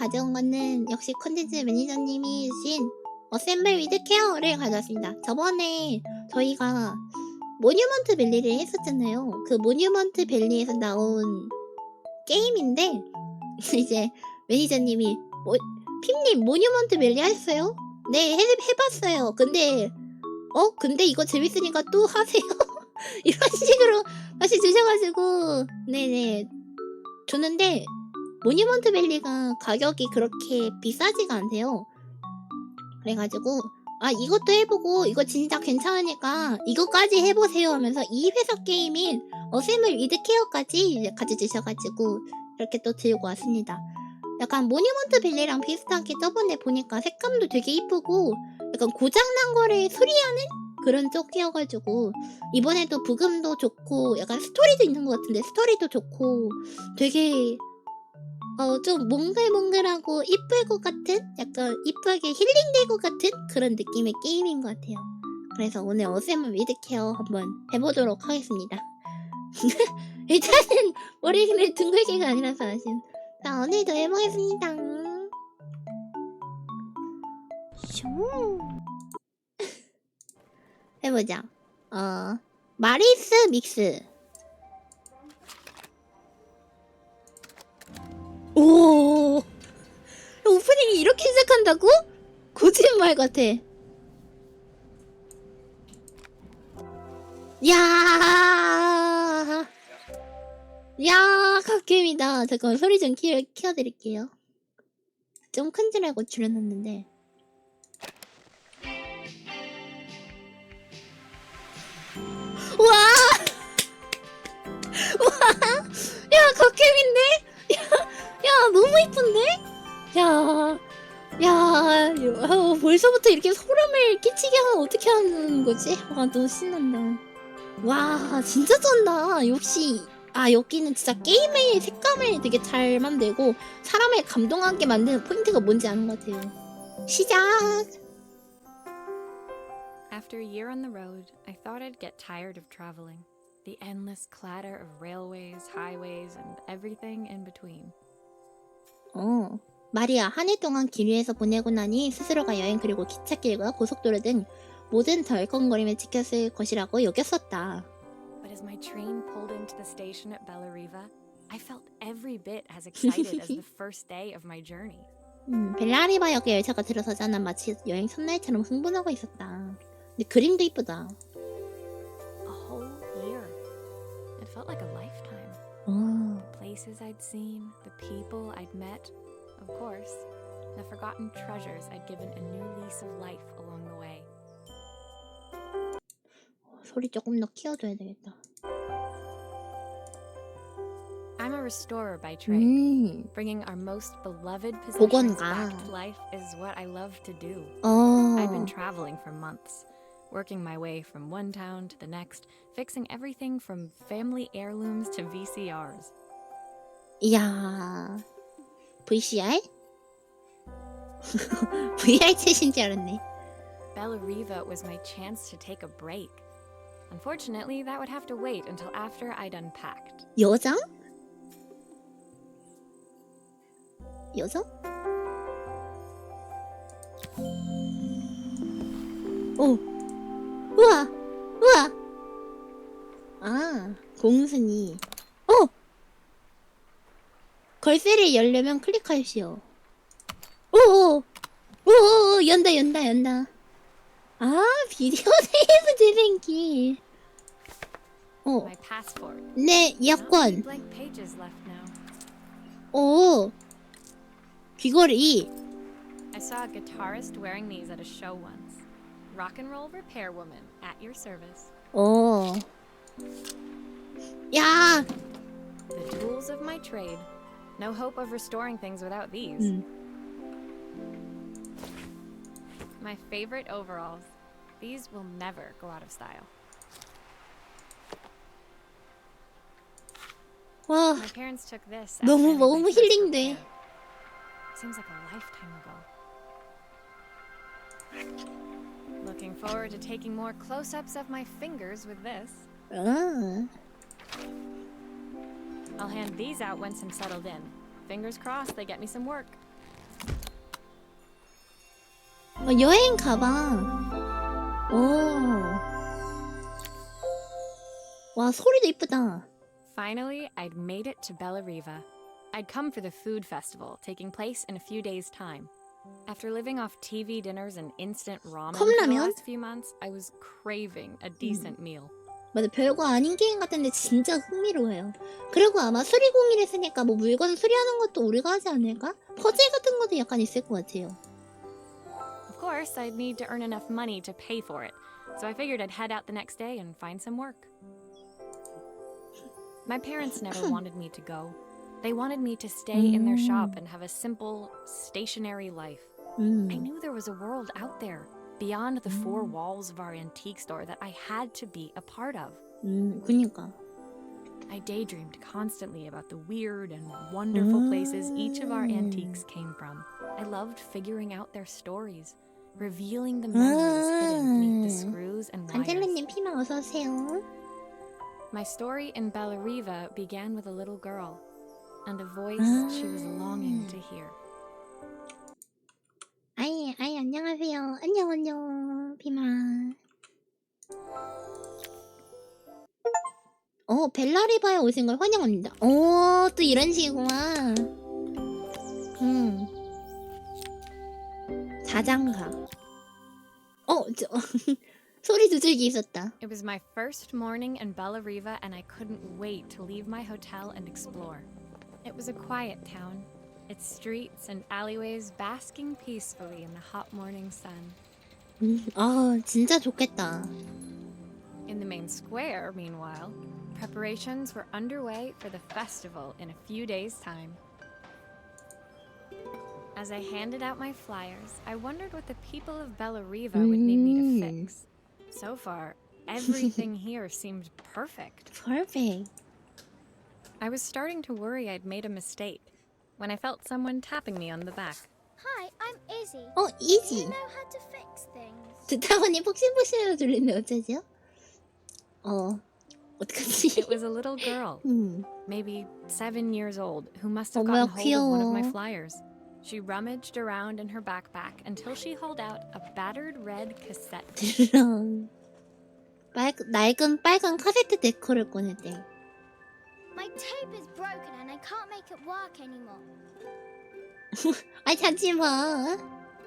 가져온 거는 역시 컨텐츠 매니저님이 주신 어셈블 위드 케어를 가져왔습니다. 저번에 저희가 모뉴먼트 밸리를 했었잖아요. 그 모뉴먼트 밸리에서 나온 게임인데 이제 매니저님이 핌님 모뉴먼트 밸리 하셨어요? 네, 해봤어요. 근데 이거 재밌으니까 또 하세요. 이런 식으로 다시 주셔가지고 네네 줬는데 모뉴먼트 밸리가 가격이 그렇게 비싸지가 않대요. 그래가지고 이것도 해보고 이거 진짜 괜찮으니까 이거까지 해보세요 하면서 이 회사 게임인 어셈블 위드 케어까지 이제 가져주셔가지고 이렇게 또 들고 왔습니다. 약간 모뉴먼트 밸리랑 비슷하게 저번에 보니까 색감도 되게 이쁘고 약간 고장난 거를 수리하는 그런 쪽이어가지고 이번에도 부금도 좋고 약간 스토리도 있는 것 같은데 스토리도 좋고 되게 좀 몽글몽글하고 이쁠 것 같은 약간 이쁘게 힐링될 것 같은 그런 느낌의 게임인 것 같아요. 그래서 오늘 어셈블 위드 케어 한번 해보도록 하겠습니다. 일단은 머리를 둥글기가 아니라서 아쉬운. 자, 오늘도 해보겠습니다. 해보자. 마리스 믹스. 오, 오프닝이 이렇게 시작한다고? 거짓말 같아. 야, 갓겜이다. 잠깐만, 소리 좀 키워드릴게요. 좀 큰 줄 알고 줄여놨는데. 와! 야, 갓겜인데? 야, 너무 이쁜데? 벌써부터 이렇게 소름을 끼치게 하면 어떻게 하는 거지? 너무 신난다. 와, 진짜 쩐다. 역시, 여기는 진짜 게임의 색감을 되게 잘 만들고 사람을 감동하게 만드는 포인트가 뭔지 아는 것 같아요. 시작! After a year on the road, I thought I'd get tired of traveling. The endless clatter of railways, highways, and everything in between. 마리아, 한 해 동안 길 위에서 보내고 나니 스스로가 여행 그리고 기찻길과 고속도로 등 모든 덜컹거림을 지켰을 것이라고 여겼었다. But as my train pulled into the station at Bellariva, I felt every bit as excited as the first day of my journey. 벨라리바역에 열차가 들어서자 난 마치 여행 첫날처럼 흥분하고 있었다. 근데 그림도 이쁘다. A whole year. It felt like a lifetime. The places I'd seen, the people I'd met, of course, the forgotten treasures I'd given a new lease of life along the way. 소리 조금 더 키워줘야 되겠다. I'm a restorer by trade. Bringing our most beloved possessions back to life is what I love to do. I've been traveling for months, working my way from one town to the next, fixing everything from family heirlooms to VCRs. 이야, VCR? VR 챗인 줄 알았네. Bellariva was my chance to take a break. Unfortunately, that would have to wait until after I'd unpacked. 여장? 여장? 우와! 공순이. 걸쇠를 열려면 클릭하십시오. 연다. 비디오 테이프 재생기. My passport. 네, 여권. Blank pages left now. 귀걸이. I saw a guitarist wearing these at a show once. Rock and roll repair woman at your service. 야. The tools of my trade. No hope of restoring things without these. My favorite overalls. These will never go out of style. 와, My parents took this. 너무 after my first 힐링돼. repair. Seems like a lifetime ago. Looking forward to taking more close-ups of my fingers with this. I'll hand these out once I'm settled in. Fingers crossed they get me some work. 여행 가방. 와, 소리도 이쁘다. Finally, I'd made it to Bellariva. I'd come for the food festival, taking place in a few days' time. After living off TV dinners and instant ramen for the 컵라면? last few months, I was craving a decent meal. 맞아, 별거 아닌 게임 같은데 진짜 흥미로워요. 그리고 아마 수리공의를 쓰니까 뭐 물건 수리하는 것도 우리가 하지 않을까? 퍼즐 같은 것도 약간 있을 것 같아요. Of course, I'd need to earn enough money to pay for it, so I figured I'd head out the next day and find some work. My parents never wanted me to go. They wanted me to stay in their shop and have a simple, stationary life. I knew there was a world out there, beyond the four walls of our antique store that I had to be a part of. 그니까. I daydreamed constantly about the weird and wonderful places each of our antiques came from. I loved figuring out their stories, revealing the memories hidden beneath the screws and wires. 안젤라님 피망 어서 오세요. My story in Bellariva began with a little girl and a voice she was longing to hear. 아이 안녕하세요. 안녕 피망. 벨라리바에 오신 걸 환영합니다. 또 이런 식이구나. 자장가. 소리 두들기 있었다. It was my first morning in Bellariva and I couldn't wait to leave my hotel and explore. It was a quiet town, its streets and alleyways basking peacefully in the hot morning sun. 진짜 좋겠다. In the main square, meanwhile, preparations were underway for the festival in a few days' time. As I handed out my flyers, I wondered what the people of Bellariva would need me to fix. So far, everything here seemed perfect. Perfect. I was starting to worry I'd made a mistake when I felt someone tapping me on the back. Hi, I'm Izzy. Do Easy. you know how to fix things? 듣다 보니 폭신폭신으로 들리는데 어쩌죠? 어떡하지? It was a little girl, maybe 7 years old, who must have 어머나, gotten hold of one of my 귀여워. flyers. She rummaged around in her backpack until she hauled out a battered red cassette. 드렁. 낡은 빨간 카세트 데코를 꺼냈대. My tape is broken and I can't make it work anymore. 찾지 마.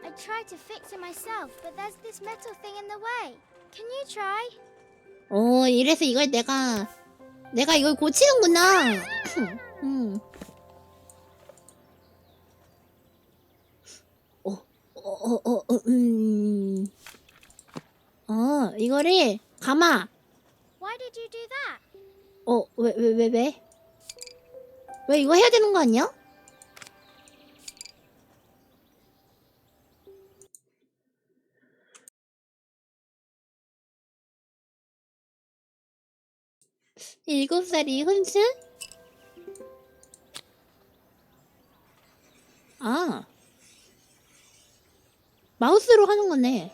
I tried to fix it myself, but there's this metal thing in the way. Can you try? 이래서 이걸 내가 이걸 고치는구나. 이거를 감아. Why did you do that? 왜? 왜 이거 해야 되는 거 아니야? 일곱 살이 혼술? 마우스로 하는 거네.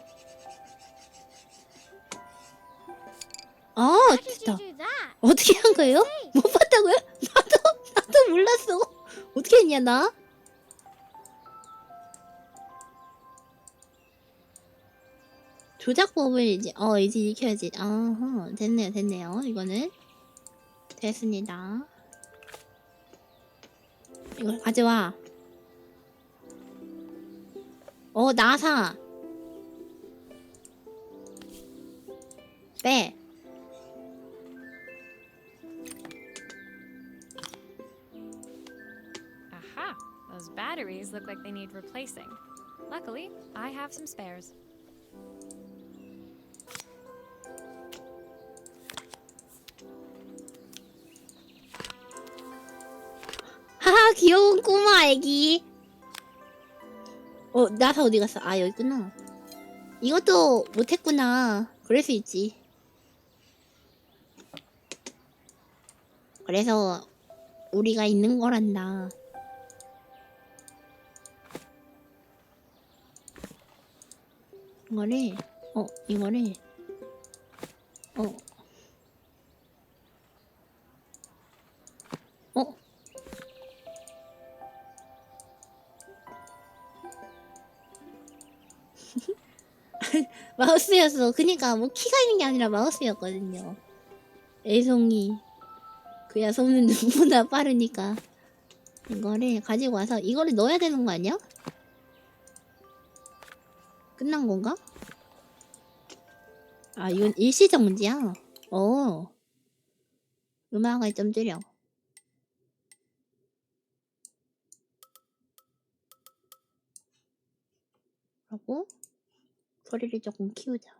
How did 됐다. you do that? 어떻게 한 거예요? 못 봤다고요? 나도 몰랐어. 어떻게 했냐, 나? 조작법을 이제 익혀야지. 됐네요. 이거는 됐습니다. 이걸 가져와. 나사. 빼. Aha! Those batteries look like they need replacing. Luckily, I have some spares. 하하, 귀여운 꼬마 애기. 나사 어디 갔어? 여기 있구나. 이것도 못했구나. 그럴 수 있지. 그래서 우리가 있는 거란다. 이거를 마우스였어. 그니까 뭐 키가 있는 게 아니라 마우스였거든요. 애송이. 그야 손은 누구보다 빠르니까. 이거를 가지고 와서 이거를 넣어야 되는 거 아니야? 끝난 건가? 아, 이건 일시정지야. 음악을 좀 줄여. 하고 소리를 조금 키우자.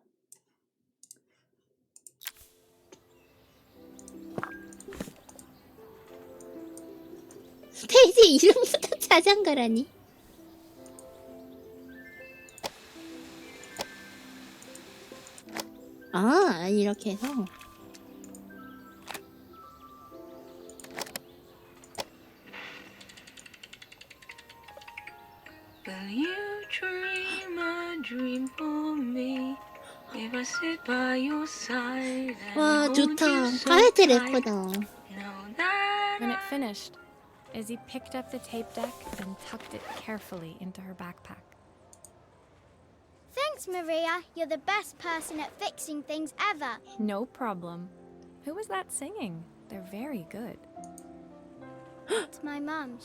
스테이지 이름부터 자장가라니. 아, 이렇게 해서. Will you dream a dream for me? If I sit by your side and 와, hold 좋다. you so 까르트 tight, 래퍼다. know that When it finished, Izzy picked up the tape deck and tucked it carefully into her backpack. Thanks, Maria. You're the best person at fixing things ever. No problem. Who was that singing? They're very good. It's my mum.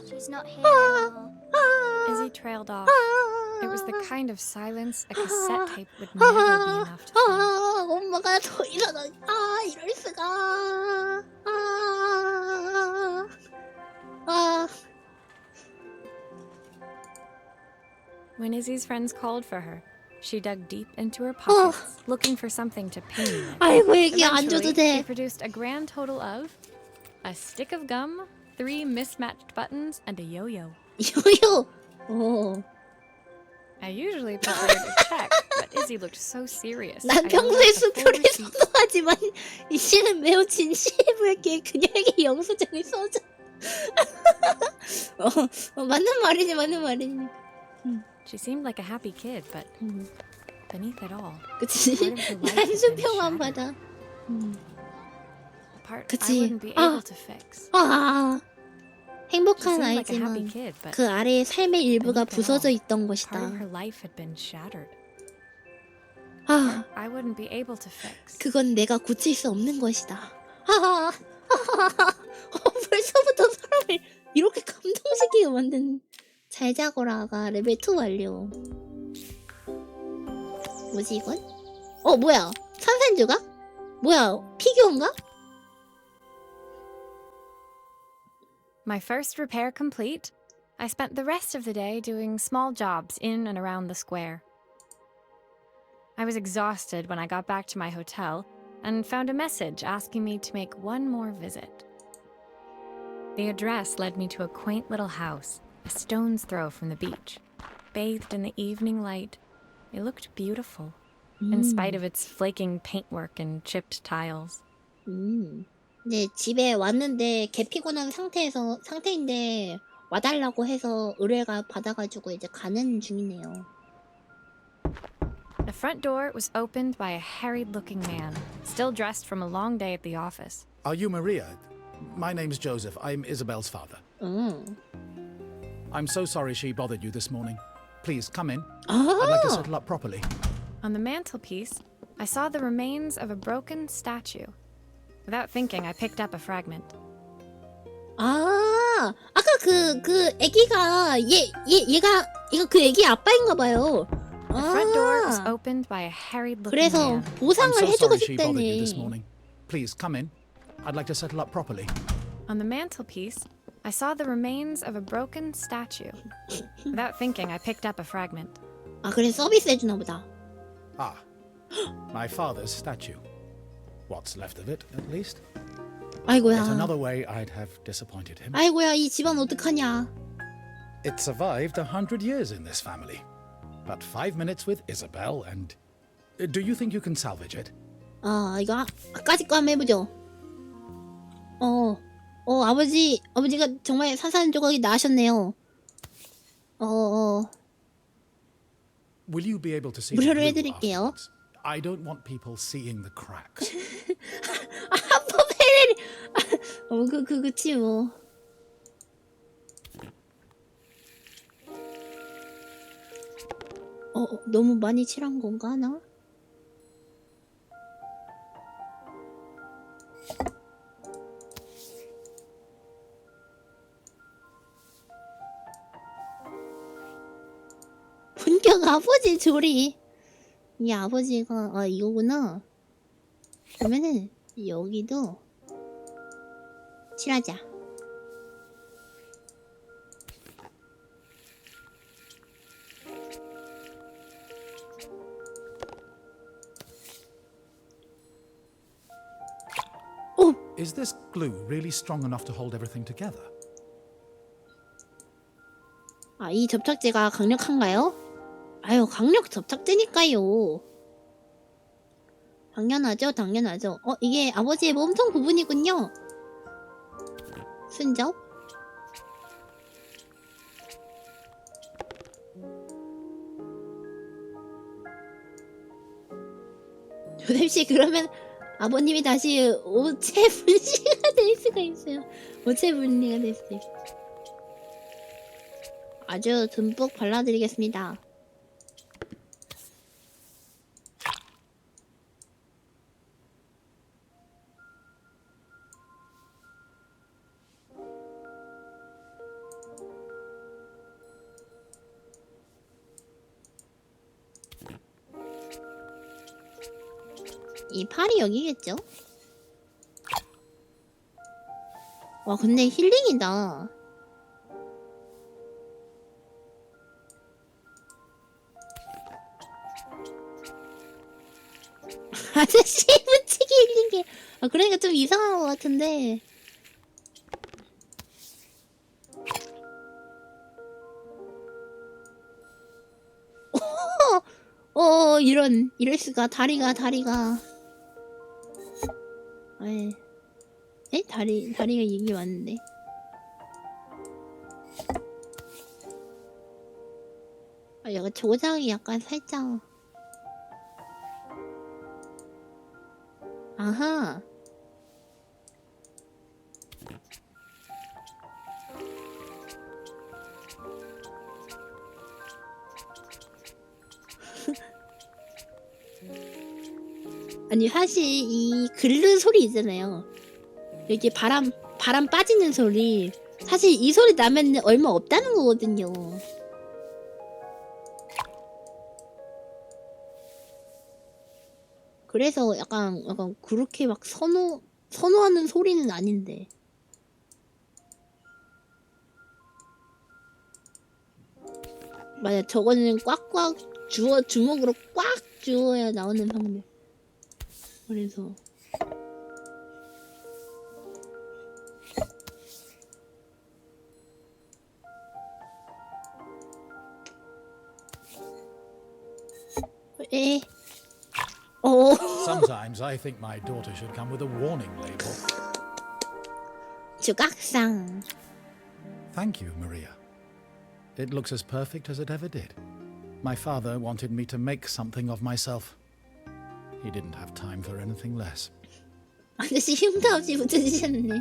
She's not here anymore. Izzy trailed off. It was the kind of silence a cassette tape would never be enough to fill. 엄마가 더 이상한. 이럴 수가. When Izzy's friends called for her, she dug deep into her pockets, looking for something to pin with. 아이고, 얘기 안 줘도 Eventually, she 돼. produced a grand total of a stick of gum, 3 mismatched buttons, and a yo-yo. 요요. I usually preferred a check, but Izzy looked so serious. 난 I wrote 평소에 out the full 수표를 receipt. 선호하지만 이씨는 매우 진심있게 그녀에게 영수증을 써줘. 맞는 말이지, 맞는 말이지. She seemed like a happy kid, but beneath it all, 그치? part of her life 난 had been 수표만 shattered. 받아. A part I 그치. wouldn't be able to fix. She 행복한 seemed like a happy 아이지만 kid, but 그 아래의 삶의 일부가 beneath it 부서져 all, 있던 part of 것이다. her life had been shattered. 아, I wouldn't be able to fix. 그건 내가 고칠 수 없는 것이다. 벌써부터 사람을 이렇게 감동시키게 만드는. 잘 자거라가 레벨 2 완료. 뭐지 이건? 뭐야? 산산조각? 뭐야? 피규어인가? My first repair complete, I spent the rest of the day doing small jobs in and around the square. I was exhausted when I got back to my hotel and found a message asking me to make one more visit. The address led me to a quaint little house, a stone's throw from the beach. Bathed in the evening light, it looked beautiful, in spite of its flaking paintwork and chipped tiles. 네, 집에 왔는데 개 피곤한 상태인데 와달라고 해서 의뢰가 받아가지고 이제 가는 중이네요. The front door was opened by a harried-looking man, still dressed from a long day at the office. Are you Maria? My name's Joseph. I'm Isabel's father. I'm so sorry she bothered you this morning. Please, come in. I'd like to settle up properly. On the mantelpiece, I saw the remains of a broken statue. Without thinking, I picked up a fragment. 아까 그 애기가 얘가 이거 그 애기 아빠인가 봐요. The front door was opened by a harried-looking 그래서 man. I'm 보상을 so 해주고 sorry she bothered you this 싶다네. morning. Please, come in. I'd like to settle up properly. On the mantelpiece, I saw the remains of a broken statue. Without thinking, I picked up a fragment. 그래서 서비스 해주나 보다. My father's statue. What's left of it, at least. 아이고야. Yet another way I'd have disappointed him. 아이고야, 이 집안 어떡하냐. It survived 100 years in this family. But 5 minutes with Isabel and... Do you think you can salvage it? 이거 아까지 거 한번 해보죠. 아버지가 정말 산산조각이 나셨네요. Will you be able to see 무료로 the glue 해드릴게요. afterwards? I don't want people seeing the cracks. 한번 페레리. 그치 뭐. 너무 많이 칠한 건가, 나? 본격 아버지 조리. 이 아버지가, 이거구나. 그러면은, 여기도 칠하자. Is this glue really strong enough to hold everything together? 이 접착제가 강력한가요? 아유, 강력 접착제니까요. 당연하죠, 당연하죠. 이게 아버지의 몸통 부분이군요. 순접. 조셉씨, 그러면 아버님이 다시 오체 분리가 될 수가 있어요. 오체 분리가 될 수 있어요. 아주 듬뿍 발라드리겠습니다. 이 팔이 여기겠죠? 와, 근데 힐링이다. 아저씨 붙이기 힐링게. 그러니까 좀 이상한 것 같은데. 이럴 수가. 다리가. 다리가 이게 맞는데. 약간 조작이 약간 살짝. 아하. 아니, 사실 이 글르 소리 있잖아요. 여기 바람 빠지는 소리. 사실 이 소리 나면 얼마 없다는 거거든요. 그래서 약간 그렇게 막 선호하는 소리는 아닌데. 맞아, 저거는 꽉꽉 주먹으로 꽉 주워야 나오는 방법. 그래서 Sometimes I think my daughter should come with a warning label. 주각상. Thank you, Maria. It looks as perfect as it ever did. My father wanted me to make something of myself. He didn't have time for anything less. 아저씨 흉도 없이 붙여주셨네.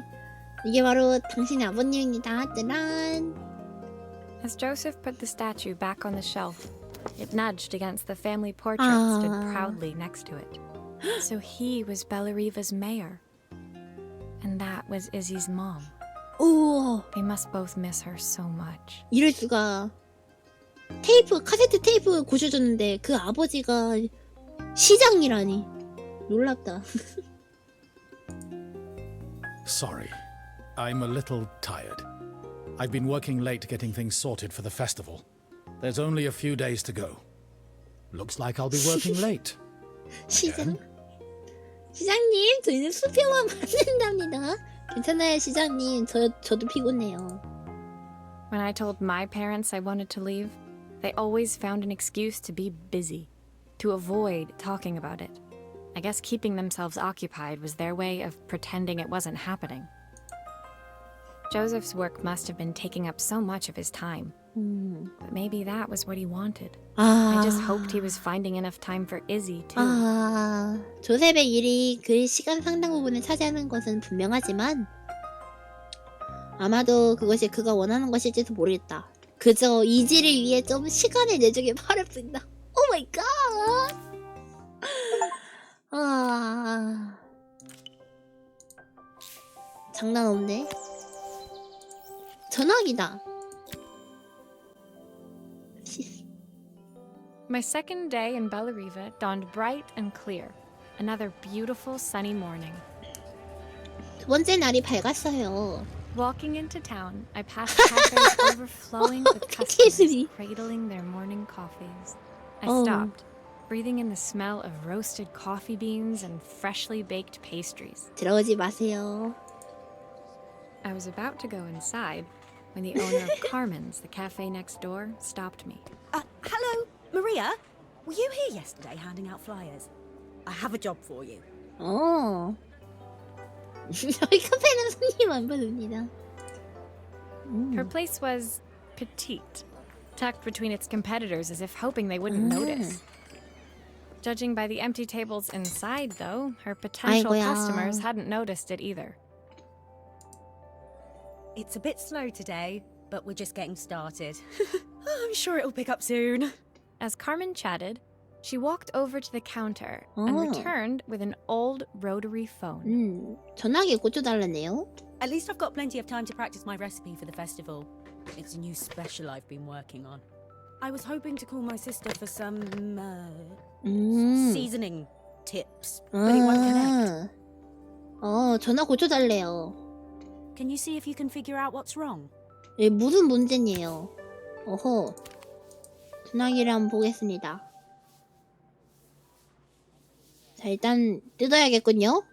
이게 바로 당신의 아버님입니다. 짜란. As Joseph put the statue back on the shelf, it nudged against the family portrait stood proudly next to it. So he was Bellariva's mayor. And that was Izzy's mom. 오, They must both miss her so much. 이럴 수가. 카세트 테이프 고쳐줬는데 그 아버지가 시장이라니. 놀랍다. Sorry, I'm a little tired. I've been working late getting things sorted for the festival. There's only a few days to go. Looks like I'll be working late. 시장. 시장님, 저희는 수표만 받는답니다. 괜찮아요, 시장님. 저도 피곤해요. When I told my parents I wanted to leave, they always found an excuse to be busy, to avoid talking about it. I guess keeping themselves occupied was their way of pretending it wasn't happening. Joseph's work must have been taking up so much of his time. But maybe that was what he wanted. I just hoped he was finding enough time for Izzy too. 조셉의 일이 그의 시간 상당 부분을 차지하는 것은 분명하지만 아마도 그것이 그가 원하는 것일지도 모르겠다. 그저 이지를 위해 좀 시간을 내주길 바랄 뿐이다. 마이 갓. 아. 장난 없네. 전화기다. My second day in Bellariva dawned bright and clear. Another beautiful sunny morning. 두 번째 날이 밝았어요. Walking into town, I passed cafes overflowing with customers cradling their morning coffees. I stopped, breathing in the smell of roasted coffee beans and freshly baked pastries. 들어오지 마세요. I was about to go inside when the owner of Carmen's, the cafe next door, stopped me. Hello, Maria? Were you here yesterday handing out flyers? I have a job for you. 저희 카페는 손님 안 받습니다. Her place was petite, tucked between its competitors as if hoping they wouldn't notice. Judging by the empty tables inside, though, her potential 아이고야. customers hadn't noticed it either. It's a bit slow today, but we're just getting started. I'm sure it'll pick up soon. As Carmen chatted, she walked over to the counter and returned with an old rotary phone. 전화기 고쳐달라네요. At least I've got plenty of time to practice my recipe for the festival. It's a new special I've been working on. I was hoping to call my sister for some seasoning tips, but it won't connect. 전화 고쳐달래요. Can you see if you can figure out what's wrong? 예, 무슨 문제니에요? 어허. 전화기를 한번 보겠습니다. 자, 일단 뜯어야겠군요.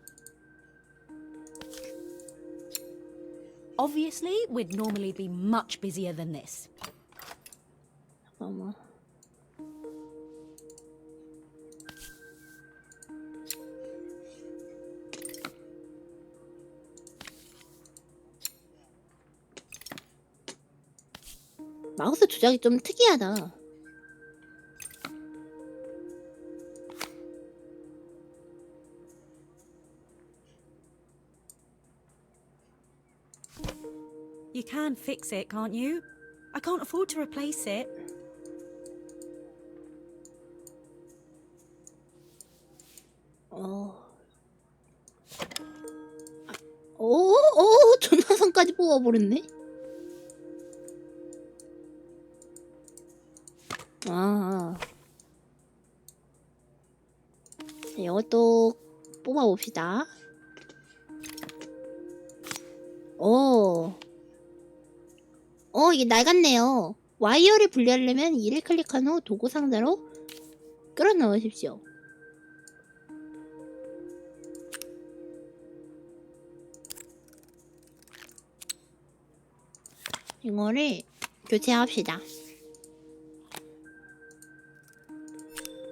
Obviously, we'd normally be much busier than this. 잠깐만. 마우스 조작이 좀 특이하다. You can fix it, can't you? I can't afford to replace it. 전화선까지 뽑아버렸네? 이것도 뽑아봅시다. 이게 낡았네요. 와이어를 분리하려면 이를 클릭한 후 도구 상자로 끌어 넣으십시오. 이거를 교체합시다.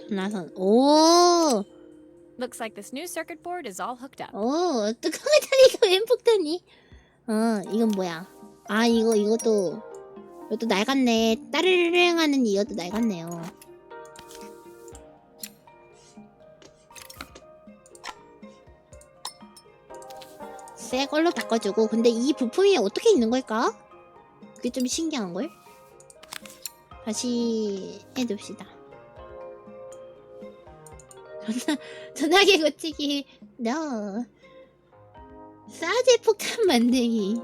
전화선. Looks like this new circuit board is all hooked up. 뚜껑을 타니까 웬 폭탄이? 이건 뭐야? 이것도 낡았네. 따르릉 하는 이것도 낡았네요. 새 걸로 바꿔주고. 근데 이 부품이 어떻게 있는 걸까? 그게 좀 신기한걸? 다시 해둡시다. 전화기 고치기. No. 싸제 폭탄 만들기.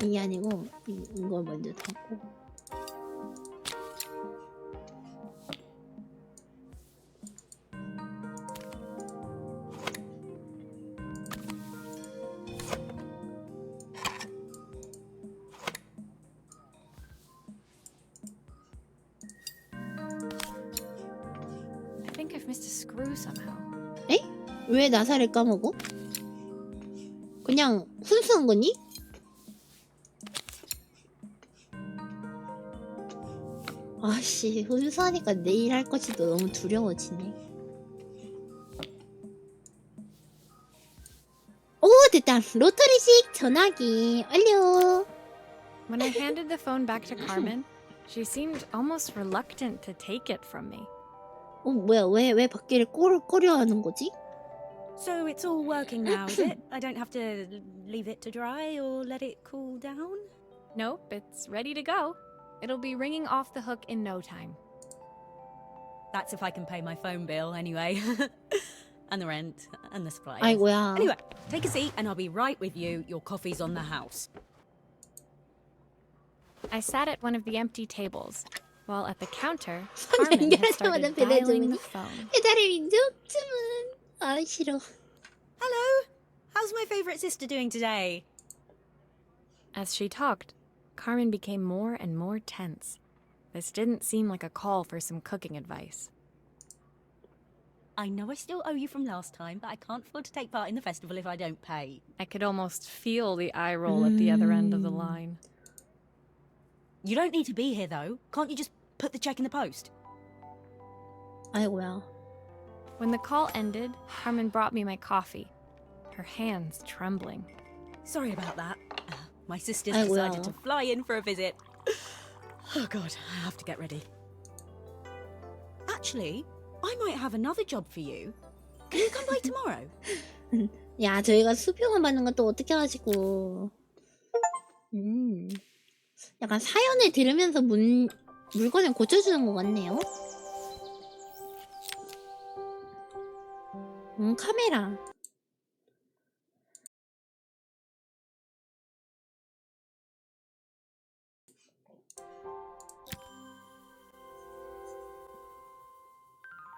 이게 아니고 이걸 먼저 닫고. I think I've missed a screw somehow. 에? 왜 나사를 까먹어? 그냥 훈수한 거니? 아씨, 훈수하니까 내일 할 것이 너무 두려워지네. 됐다. 로터리식 전화기 완료. When I handed the phone back to Carmen, she seemed almost reluctant to take it from me. 뭐야, 왜 바퀴를 꺼려 하는 거지? So it's all working now, is it? I don't have to leave it to dry or let it cool down? Nope, it's ready to go. It'll be ringing off the hook in no time. That's if I can pay my phone bill, anyway. And the rent, and the supplies. 아이고야. Anyway, take a seat and I'll be right with you. Your coffee's on the house. I sat at one of the empty tables, while at the counter, 손 Carmen had 연결하자마자 started dialing 배달주문이. the phone. 배달의 민족 주문. 아 싫어. Hello. How's my favourite sister doing today? As she talked, Carmen became more and more tense. This didn't seem like a call for some cooking advice. I know I still owe you from last time, but I can't afford to take part in the festival if I don't pay. I could almost feel the eye roll at the other end of the line. You don't need to be here, though. Can't you just put the check in the post? 아이고야. When the call ended, Carmen brought me my coffee, her hands trembling. Sorry about that. My sister's 아이고야. decided to fly in for a visit. Oh God, I have to get ready. Actually, I might have another job for you. Can you come by tomorrow? 야, 저희가 수평을 받는 건 또 어떻게 하시고. 약간 사연을 들으면서 물건을 고쳐주는 것 같네요. 카메라.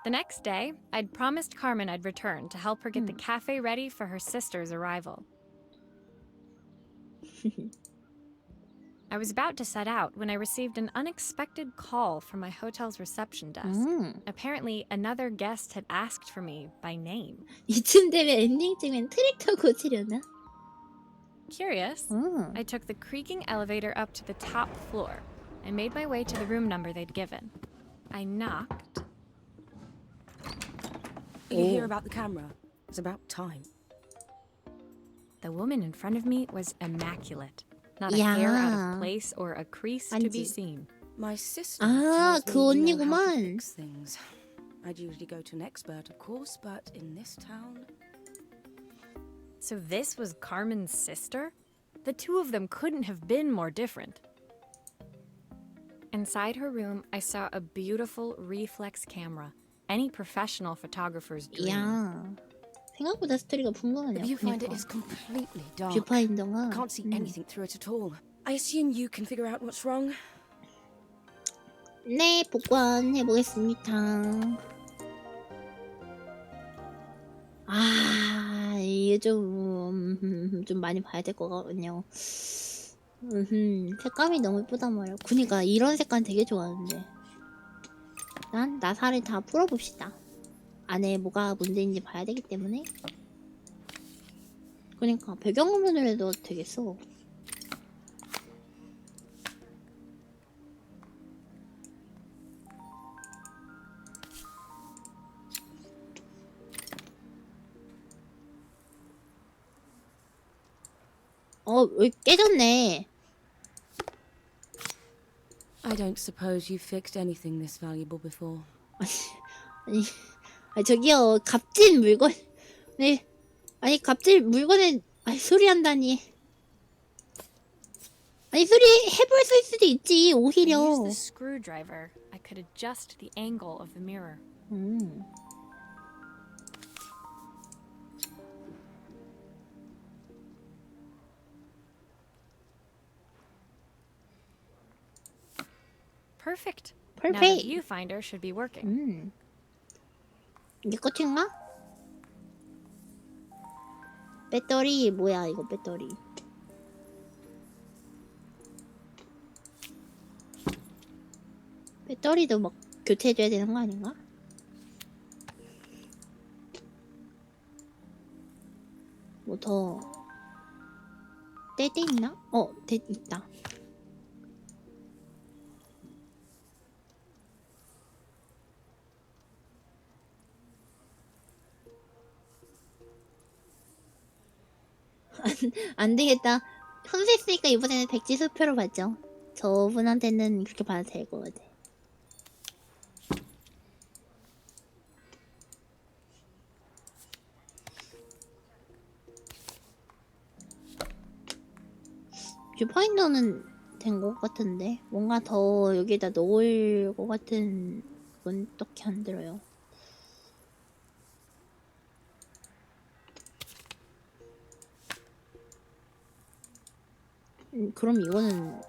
The next day, I'd promised Carmen I'd return to help her get the cafe ready for her sister's arrival. I was about to set out when I received an unexpected call from my hotel's reception desk. Apparently, another guest had asked for me by name. 이쯤 되면 엔딩쯤엔 트랙터 고치려나? Curious, I took the creaking elevator up to the top floor and made my way to the room number they'd given. I knocked. You hear about the camera? It's about time. The woman in front of me was immaculate. Not a hair out of place or a crease to be seen. My sister 아, tells 그 me you know how to 언니구만. fix things. I'd usually go to an expert, of course, but in this town... So this was Carmen's sister? The two of them couldn't have been more different. Inside her room, I saw a beautiful reflex camera. Any professional photographer's dream. 야, 생각보다 스토리가 The 궁금하네요. viewfinder is completely dark. 뷰파인더가. Can't see anything through it at all. I assume you can figure out what's wrong. 네, 복권해 보겠습니다. 아, 이게 좀 많이 봐야 될 것 같거든요. 색감이 너무 예쁘단 말이야. 그니까 이런 색감 되게 좋아하는데. 일단 나사를 다 풀어봅시다. 안에 뭐가 문제인지 봐야 되기 때문에. 그러니까 배경화면을 해도 되겠어. 왜 깨졌네. I don't suppose you've fixed anything this valuable before. 아니 저기요, 값진 물건. 네, 아니 값진 물건에 수리한다니. 아니 수리해볼 수도 있지. I 오히려. used the screwdriver. I could adjust the angle of the mirror. Perfect. Now the Perfect. viewfinder should be working. 이게 끝인가? 배터리 뭐야 이거 배터리. 배터리도 막 교체해줘야 되는 거 아닌가? 뭐 더 뗄 데 있나? 있다. 안 되겠다. 혼수했으니까 이번에는 백지 수표로 받죠. 저분한테는 그렇게 받아도 될 것 같아. 뷰파인더는 된 것 같은데 뭔가 더 여기다 넣을 것 같은 건 어떻게 안 들어요. 그럼 이거는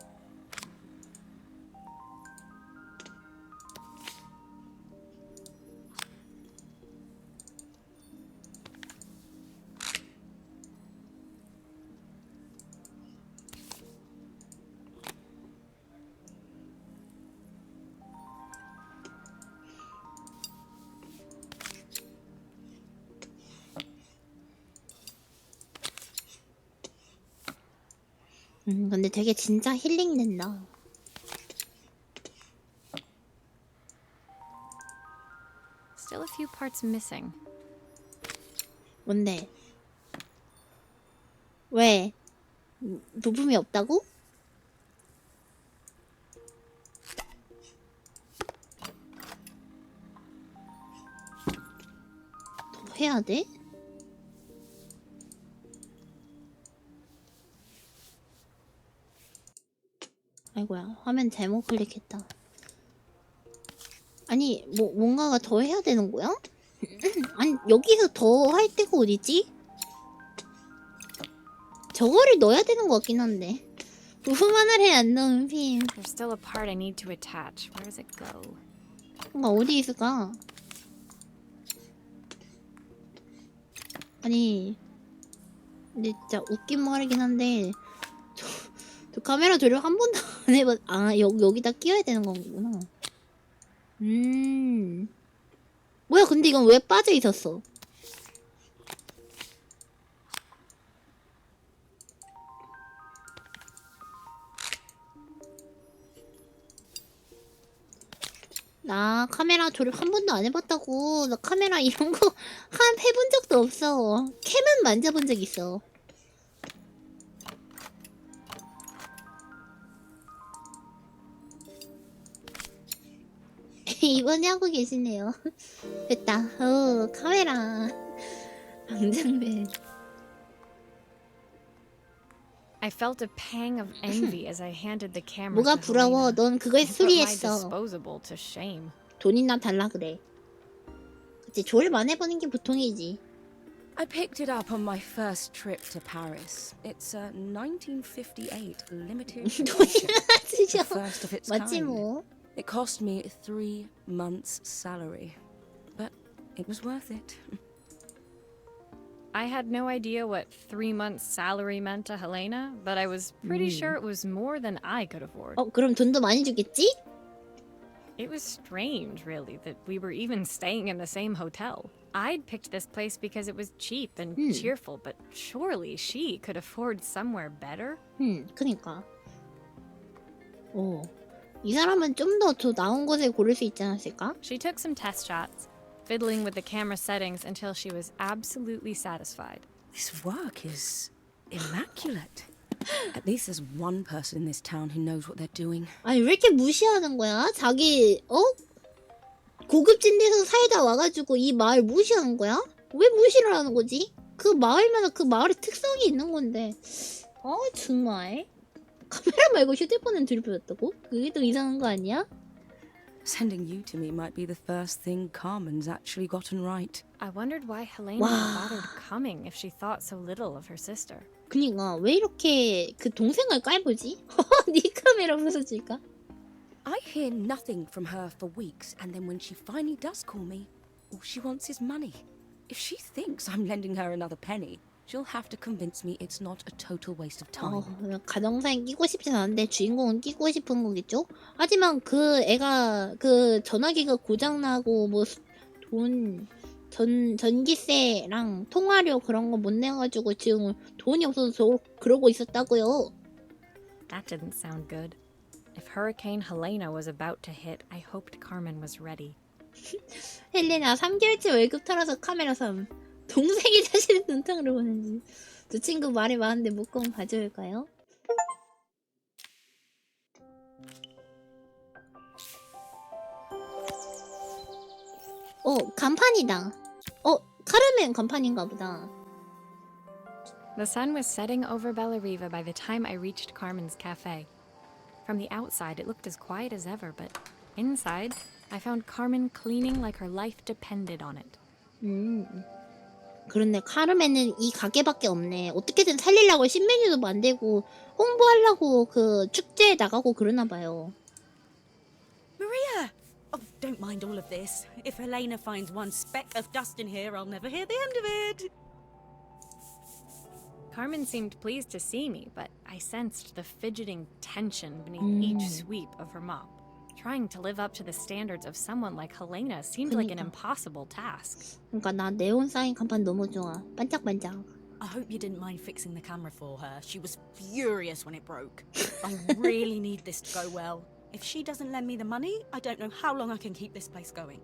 근데 되게 진짜 힐링 된다. Still a few parts missing. 뭔데? 왜? 부품이 없다고? 더 해야 돼? 아이고야, 화면 잘못 클릭했다. 아니, 뭔가가 더 해야 되는 거야? 아니, 여기서 더 할 데가 어디지? 저거를 넣어야 되는 것 같긴 한데. 부품 하나를 안 넣은 film. There's still a part I need to attach. Where does it go? 뭔가 어디 있을까? 아니, 근데 진짜 웃긴 말이긴 한데 저 카메라 조립 한 번도 안 해봤. 아, 여기다 끼워야 되는 거구나. 뭐야, 근데 이건 왜 빠져 있었어? 나 카메라 조립 한 번도 안 해봤다고. 나 카메라 이런 거 해본 적도 없어. 캠은 만져본 적 있어. 이번에 하고 계시네요. 됐다. 카메라. 방장배. I felt a pang of envy as I handed the camera 뭐가 to 부러워? Helena. 넌 그걸 I put my 수리했어. disposable to shame. 돈이나 달라 그래. 그치, 조립 안 해보는 게 보통이지. I picked it up on my first trip to Paris. It's a 1958 limited edition, 돈이나 the 쓰셔. first of its 맞지 kind. 뭐. It cost me 3 months' salary, but it was worth it. I had no idea what 3 months' salary meant to Helena, but I was pretty sure it was more than I could afford. 그럼 돈도 많이 주겠지? It was strange, really, that we were even staying in the same hotel. I'd picked this place because it was cheap and cheerful, but surely she could afford somewhere better? 그니까. 이 사람은 좀 더 나은 곳에 고를 수 있지 않았을까? She took some test shots, fiddling with the camera settings until she was absolutely satisfied. This work is immaculate. At least there's one person in this town who knows what they're doing. 아니, 왜 이렇게 무시하는 거야? 자기, 고급진 데서 살다 와가지고 이 마을 무시하는 거야? 왜 무시를 하는 거지? 그 마을마다 그 마을의 특성이 있는 건데. 정말. 카메라 말고 휴대폰은 들이받았다고? 그게 더 이상한 거 아니야? Sending you to me might be the first thing Carmen's actually gotten right. I wondered why Helena bothered coming if she thought so little of her sister. 그니까 왜 이렇게 그 동생을 깔보지? 네 카메라 부서질까? I hear nothing from her for weeks, and then when she finally does call me, all she wants is money. If she thinks I'm lending her another penny, she'll have to convince me it's not a total waste of time. 가정사에 끼고 싶진 않은데 주인공은 끼고 싶은 거겠죠? 하지만 그 애가 그 전화기가 고장나고 뭐 전기세랑 통화료 그런 거 못 내가지고 지금 돈이 없어서 그러고 있었다고요. That didn't sound good. If Hurricane Helena was about to hit, I hoped Carmen was ready. 헬레나 3개월째 월급 털어서 카메라 삼. 동생이 자신의 눈탕으로 보는지. 두 친구 말이 많은데 묶음 가져올까요? 간판이다. 카르멘 간판인가 보다. The sun was setting over Bellariva by the time I reached Carmen's cafe. From the outside, it looked as quiet as ever, but inside, I found Carmen cleaning like her life depended on it. 그런데 카르멘은 이 가게밖에 없네. 어떻게든 살리려고 신메뉴도 만들고 홍보하려고 그 축제에 나가고 그러나 봐요. Maria! Oh, don't mind all of this. If Helena finds one speck of dust in here, I'll never hear the end of it. Carmen seemed pleased to see me, but I sensed the fidgeting tension beneath each sweep of her mop. Trying to live up to the standards of someone like Helena seemed like an impossible task. 그러니까 나 네온 사인 간판 너무 좋아. 반짝반짝. I hope you didn't mind fixing the camera for her. She was furious when it broke. I really need this to go well. If she doesn't lend me the money, I don't know how long I can keep this place going.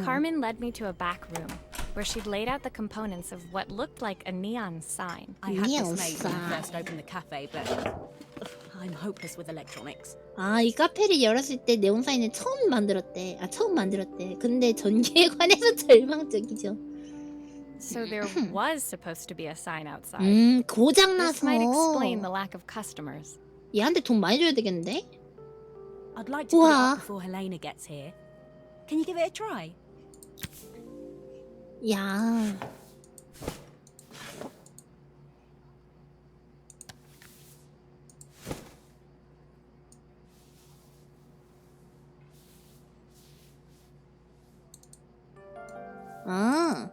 Carmen led me to a back room, where she'd laid out the components of what looked like a neon sign. I had Neon this made when I sign. first opened the cafe, but I'm hopeless with electronics. 아, 이 카페를 열었을 때 네온 사인을 처음 만들었대. 근데 전기에 관해서 절망적이죠. So there was supposed to be a sign outside. 고장 This might explain 나서 the lack of customers. 얘한테 돈 많이 줘야 되겠는데? I'd like to put it 우와. up before Helena gets here. Can you give it a try? 야. 아.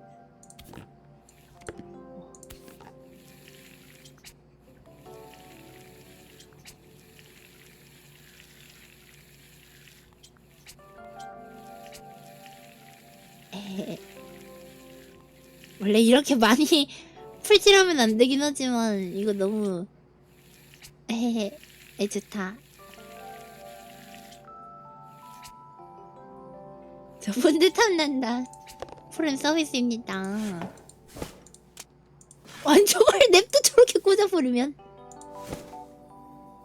원래 이렇게 많이 풀칠하면 안 되긴 하지만 이거 너무 좋다. 저분들 탐난다. 푸른 서비스입니다. 아니 저걸 냅도 저렇게 꽂아버리면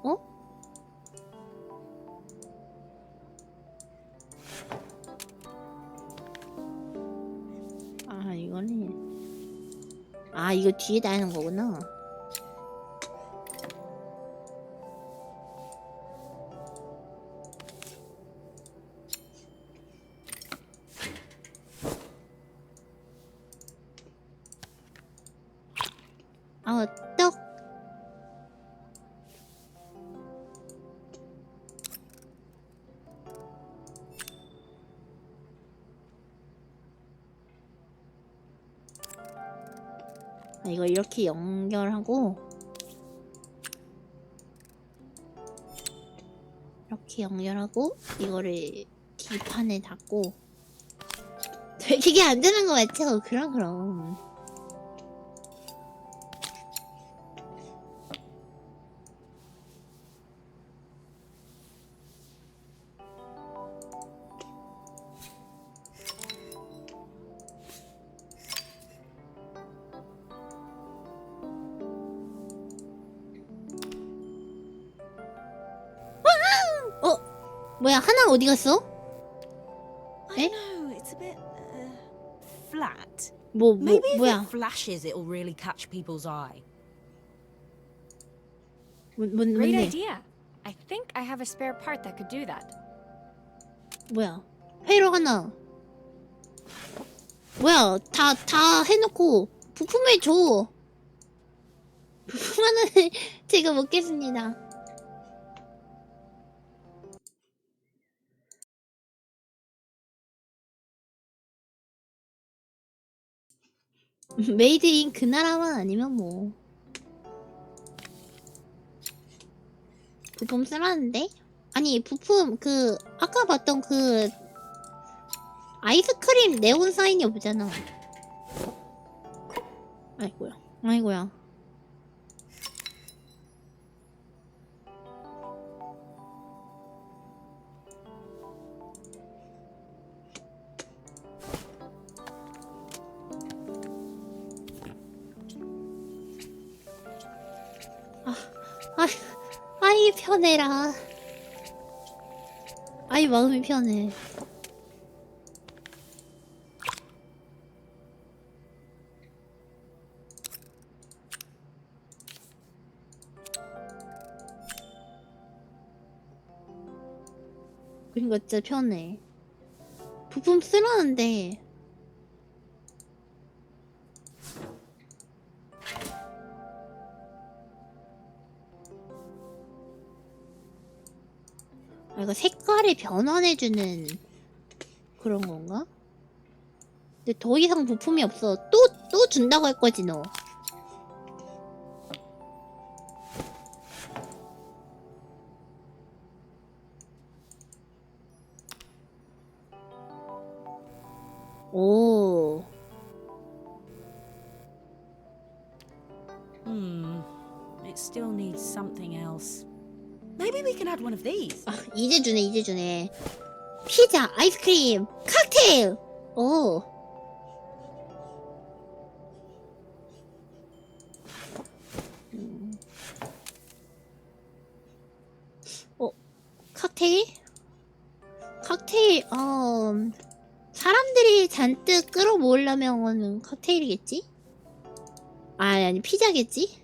어? 아 이거는 아 이거 뒤에다 하는 거구나. 떡. 이거 이렇게 연결하고 이렇게 연결하고 이거를 뒷판에 닫고 되게 안 되는 거 맞죠? 그럼 뭐야 하나 어디 갔어? I know, it's a bit flat. 뭐야? Maybe if it flashes, it'll really catch people's eye. Great 뭔데? idea. I think I have a spare part that could do that. 뭐야? 회로 하나. 뭐야? 다 해놓고 부품을 줘. 부품 하나는 제가 먹겠습니다. 메이드 인 그 나라만 아니면 뭐 부품 쓰라는데? 아니 부품 그 아까 봤던 그 아이스크림 네온 사인이 없잖아. 아이고야. 아이 편해라. 아이 마음이 편해. 그러니까 진짜 편해. 부품 쓰라는데 아, 이거 색깔을 변환해주는 그런 건가? 근데 더 이상 부품이 없어. 또 준다고 할 거지 너. 오. It still needs something else. Maybe we can add one of these. 아, 이제 주네. 피자, 아이스크림, 칵테일. 오. 칵테일? 칵테일, 사람들이 잔뜩 끌어모으려면은 칵테일이겠지? 아니, 피자겠지?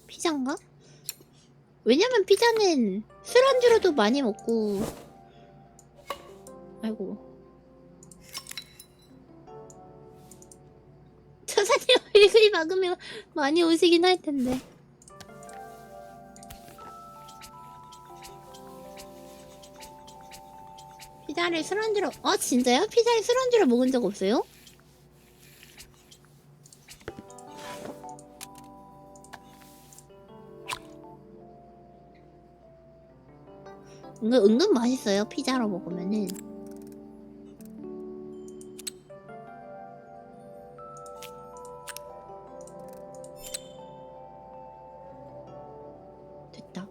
피자인가? 왜냐면 피자는 술안주로도 많이 먹고. 아이고. 천사님 얼굴이 막으면 많이 오시긴 할 텐데. 피자를 술안주로, 진짜요? 피자를 술안주로 먹은 적 없어요? 은근 맛있어요, 피자로 먹으면은. 됐다.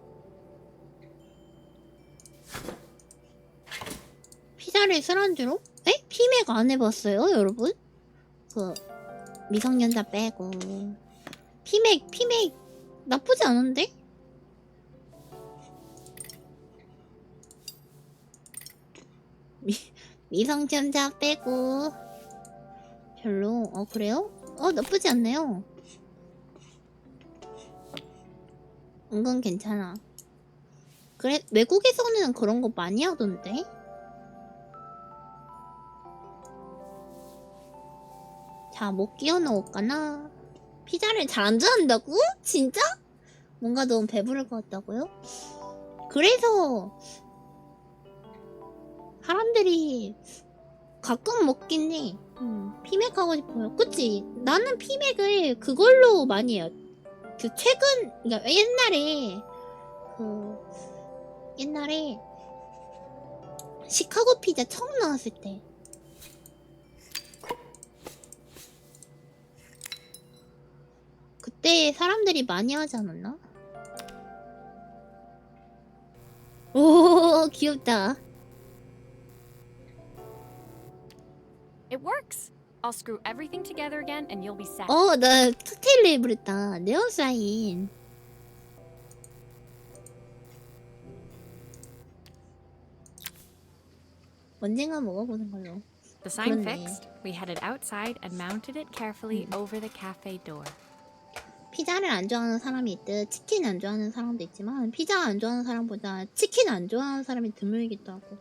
피자를 술안주로? 에? 피맥 안 해봤어요, 여러분? 미성년자 빼고. 피맥 나쁘지 않은데? 미성년자 빼고. 별로. 그래요? 나쁘지 않네요. 은근 괜찮아. 그래, 외국에서는 그런 거 많이 하던데? 자, 뭐 끼워 넣을까나? 피자를 잘 안 좋아한다고? 진짜? 뭔가 너무 배부를 것 같다고요? 그래서 사람들이 가끔 먹긴 해. 피맥 하고 싶어요. 그치? 나는 피맥을 그걸로 많이 해요. 그러니까 옛날에 시카고 피자 처음 나왔을 때. 그때 사람들이 많이 하지 않았나? 오, 귀엽다. It works. I'll screw everything together again and you'll be set. 나 칵테일 레이블 했다. 네온 사인. 언젠가 먹어보는 걸로. The sign 그렇네. fixed, we headed outside and mounted it carefully over the cafe door. 피자를 안 좋아하는 사람이 있듯 치킨 안 좋아하는 사람도 있지만 피자 안 좋아하는 사람보다 치킨 안 좋아하는 사람이 드물기도 하고.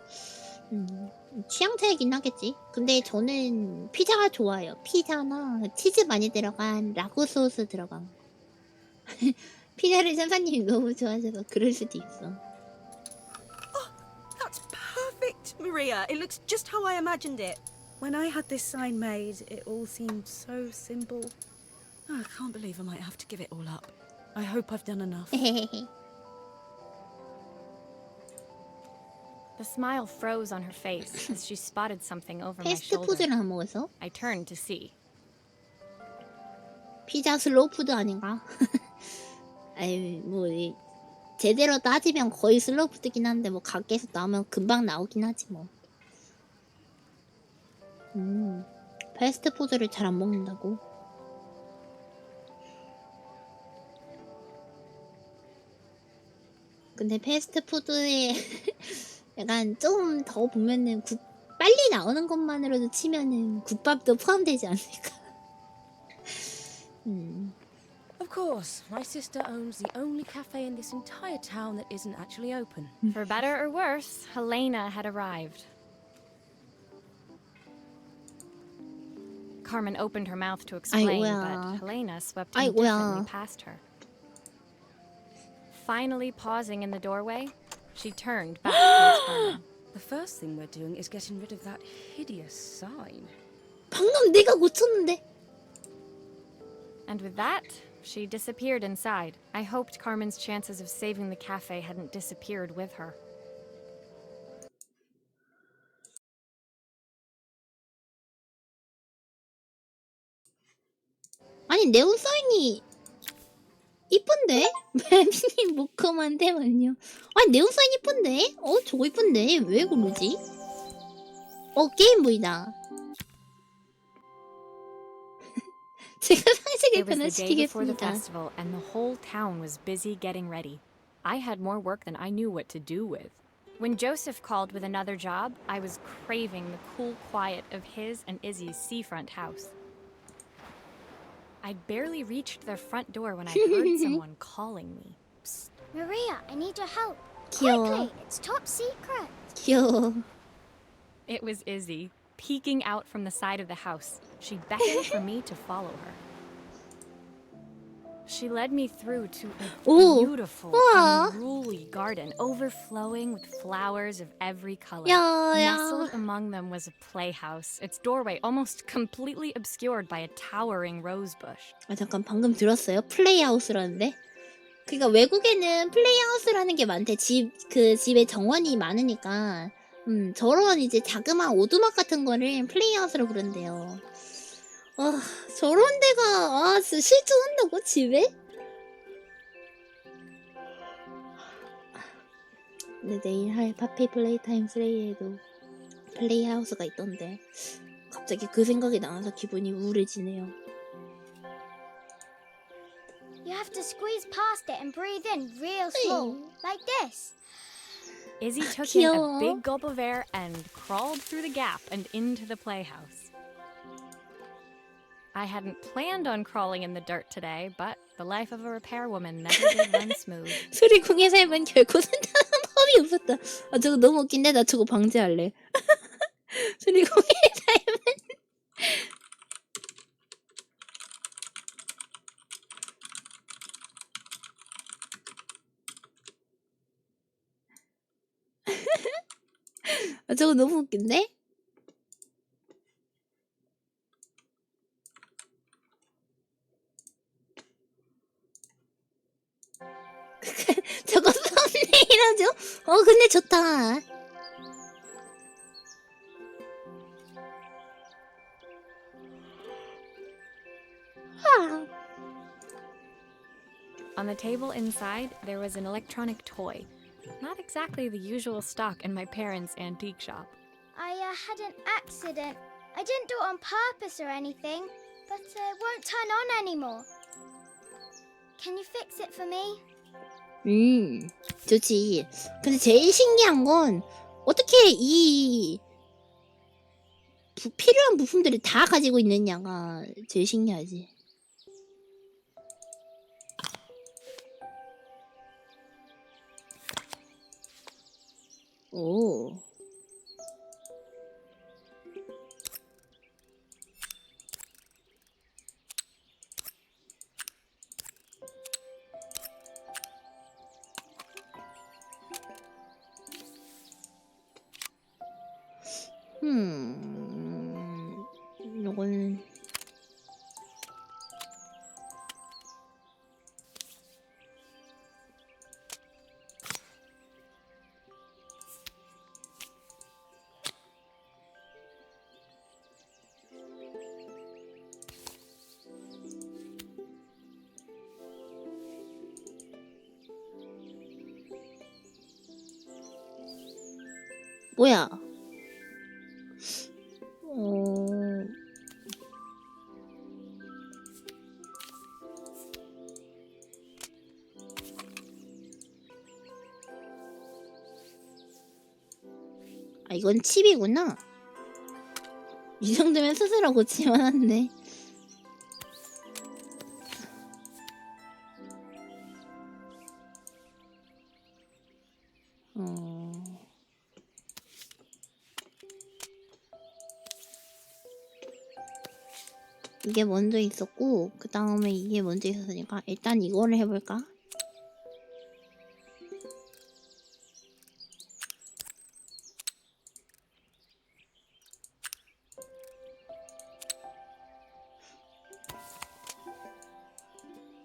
취향 차이긴 하겠지. 근데 저는 피자가 좋아요. 피자나 치즈 많이 들어간 라구 소스 들어간 거. 피자를 선사님이 너무 좋아하셔서 그럴 수도 있어. That's perfect, Maria. It looks just how I imagined it. When I had this sign made, it all seemed so simple. I can't believe I might have to give it all up. I hope I've done enough. The smile froze on her face as she spotted something over my shoulder. 패스트푸드를 안 먹어서? I turned to see. 피자 슬로우푸드 아닌가? 아이, 제대로 따지면 거의 슬로우푸드긴 한데 가게에서 나오면 금방 나오긴 하지 뭐. 패스트푸드를 잘 안 먹는다고? 근데 패스트푸드에 약간 좀 더 보면은 빨리 나오는 것만으로도 치면은 국밥도 포함되지 않을까? Of Of course, my sister owns the only cafe in this entire town that isn't actually open. For better or worse, Helena had arrived. Carmen opened her mouth to explain, but Helena swept indifferently past her. Finally pausing in the doorway, she turned back towards Carmen. The first thing we're doing is getting rid of that hideous sign. 방금 내가 고쳤는데. And with that, she disappeared inside. I hoped Carmen's chances of saving the cafe hadn't disappeared with her. 아니 네온 사인이 이쁜데? 뱀님 무컴한데만요. 아니 네온 사인 이쁜데? 저거 이쁜데? 왜 그러지? 게임보이다. 제가 상식을 It was the day before the 변화시키겠습니다. festival, and the whole town was busy getting ready. I had more work than I knew what to do with. When Joseph called with another job, I was craving the cool quiet of his and Izzy's seafront house. I'd barely reached their front door when I heard someone calling me. Psst, Maria, I need your help. 귀여워. Quickly, it's top secret. 귀여워. It was Izzy, peeking out from the side of the house. She beckoned for me to follow her. She led me through to a 오, beautiful, 우와. unruly garden overflowing with flowers of every color. 야, Nestled 야. among them was a playhouse, its doorway almost completely obscured by a towering rose bush. 잠깐 방금 들었어요? 플레이하우스라는데? 그러니까 외국에는 플레이하우스라는 게 많대. 그 집에 정원이 많으니까. 저런 이제 자그마한 오두막 같은 거를 플레이하우스로 부른대요. 저런 데가 진짜 실존한다고 집에? 근데 내일 할 파피 플레이타임 3에도 플레이하우스가 있던데 갑자기 그 생각이 나서 기분이 우울해지네요. You have to squeeze past it and breathe in real slow, like this. Izzy took in 귀여워. a big gulp of air and crawled through the gap and into the playhouse. I hadn't planned on crawling in the dirt today, but the life of a repairwoman never did run smooth. 수리공의 삶은 결코 산다는 법이 없었다. 저거 너무 웃긴데 나 저거 방지할래. 수리공의 삶은 저거 너무 웃긴데? 저거 썸네일하죠? 근데 좋다. On the table inside, there was an electronic toy. Not exactly the usual stock in my parents' antique shop. I had an accident. I didn't do it on purpose or anything, but it won't turn on anymore. Can you fix it for me? 좋지. 근데 제일 신기한 건 어떻게 이 필요한 부품들을 다 가지고 있느냐가 제일 신기하지. 오. 요거는 뭐야? 이건 칩이구나. 이 정도면 스스로 고치면 한데. 이게 먼저 있었고 그 다음에 이게 먼저 있었으니까 일단 이거를 해볼까?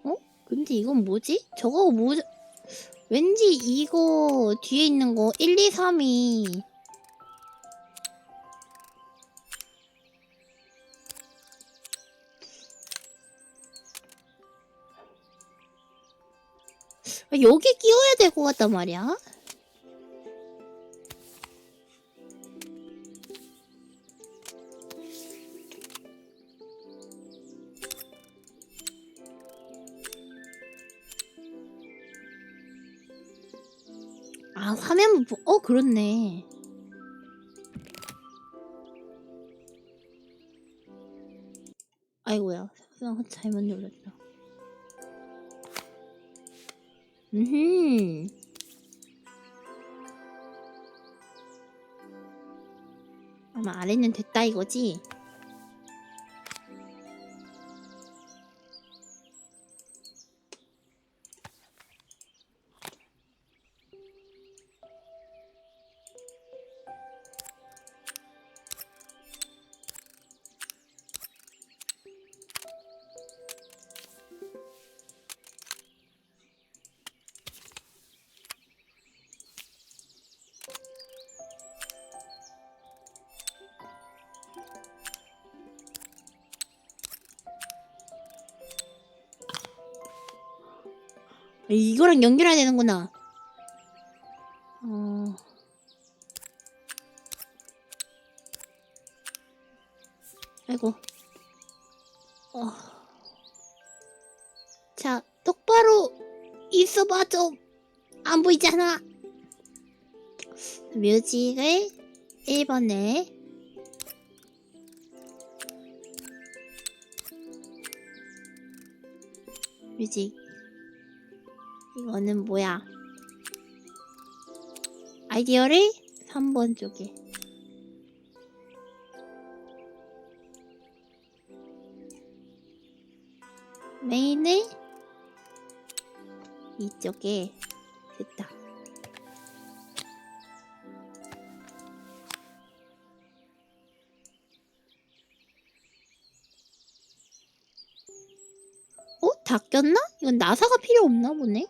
어? 근데 이건 뭐지? 저거 뭐... 왠지 이거 뒤에 있는 거 1, 2, 3이 여기 끼워야 될 것 같단 말이야. 아, 화면 그렇네. 아이고야, 잘못 눌렀다. 아마 아래는 됐다 이거지? 이거랑 연결해야 되는구나. 아이고. 자, 똑바로 있어봐 좀. 안 보이잖아. 뮤직을 1번에 뮤직 이거는 뭐야? 아이디어를 3번 쪽에 메인을 이쪽에 됐다. 다 꼈나? 이건 나사가 필요 없나 보네?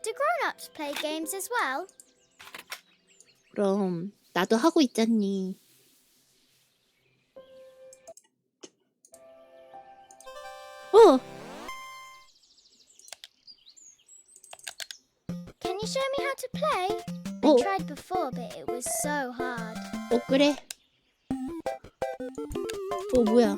Do grown-ups play games as well? 그럼 나도 하고 있잖니. Can you show me how to play? I tried before, but it was so hard. 그래. 뭐야?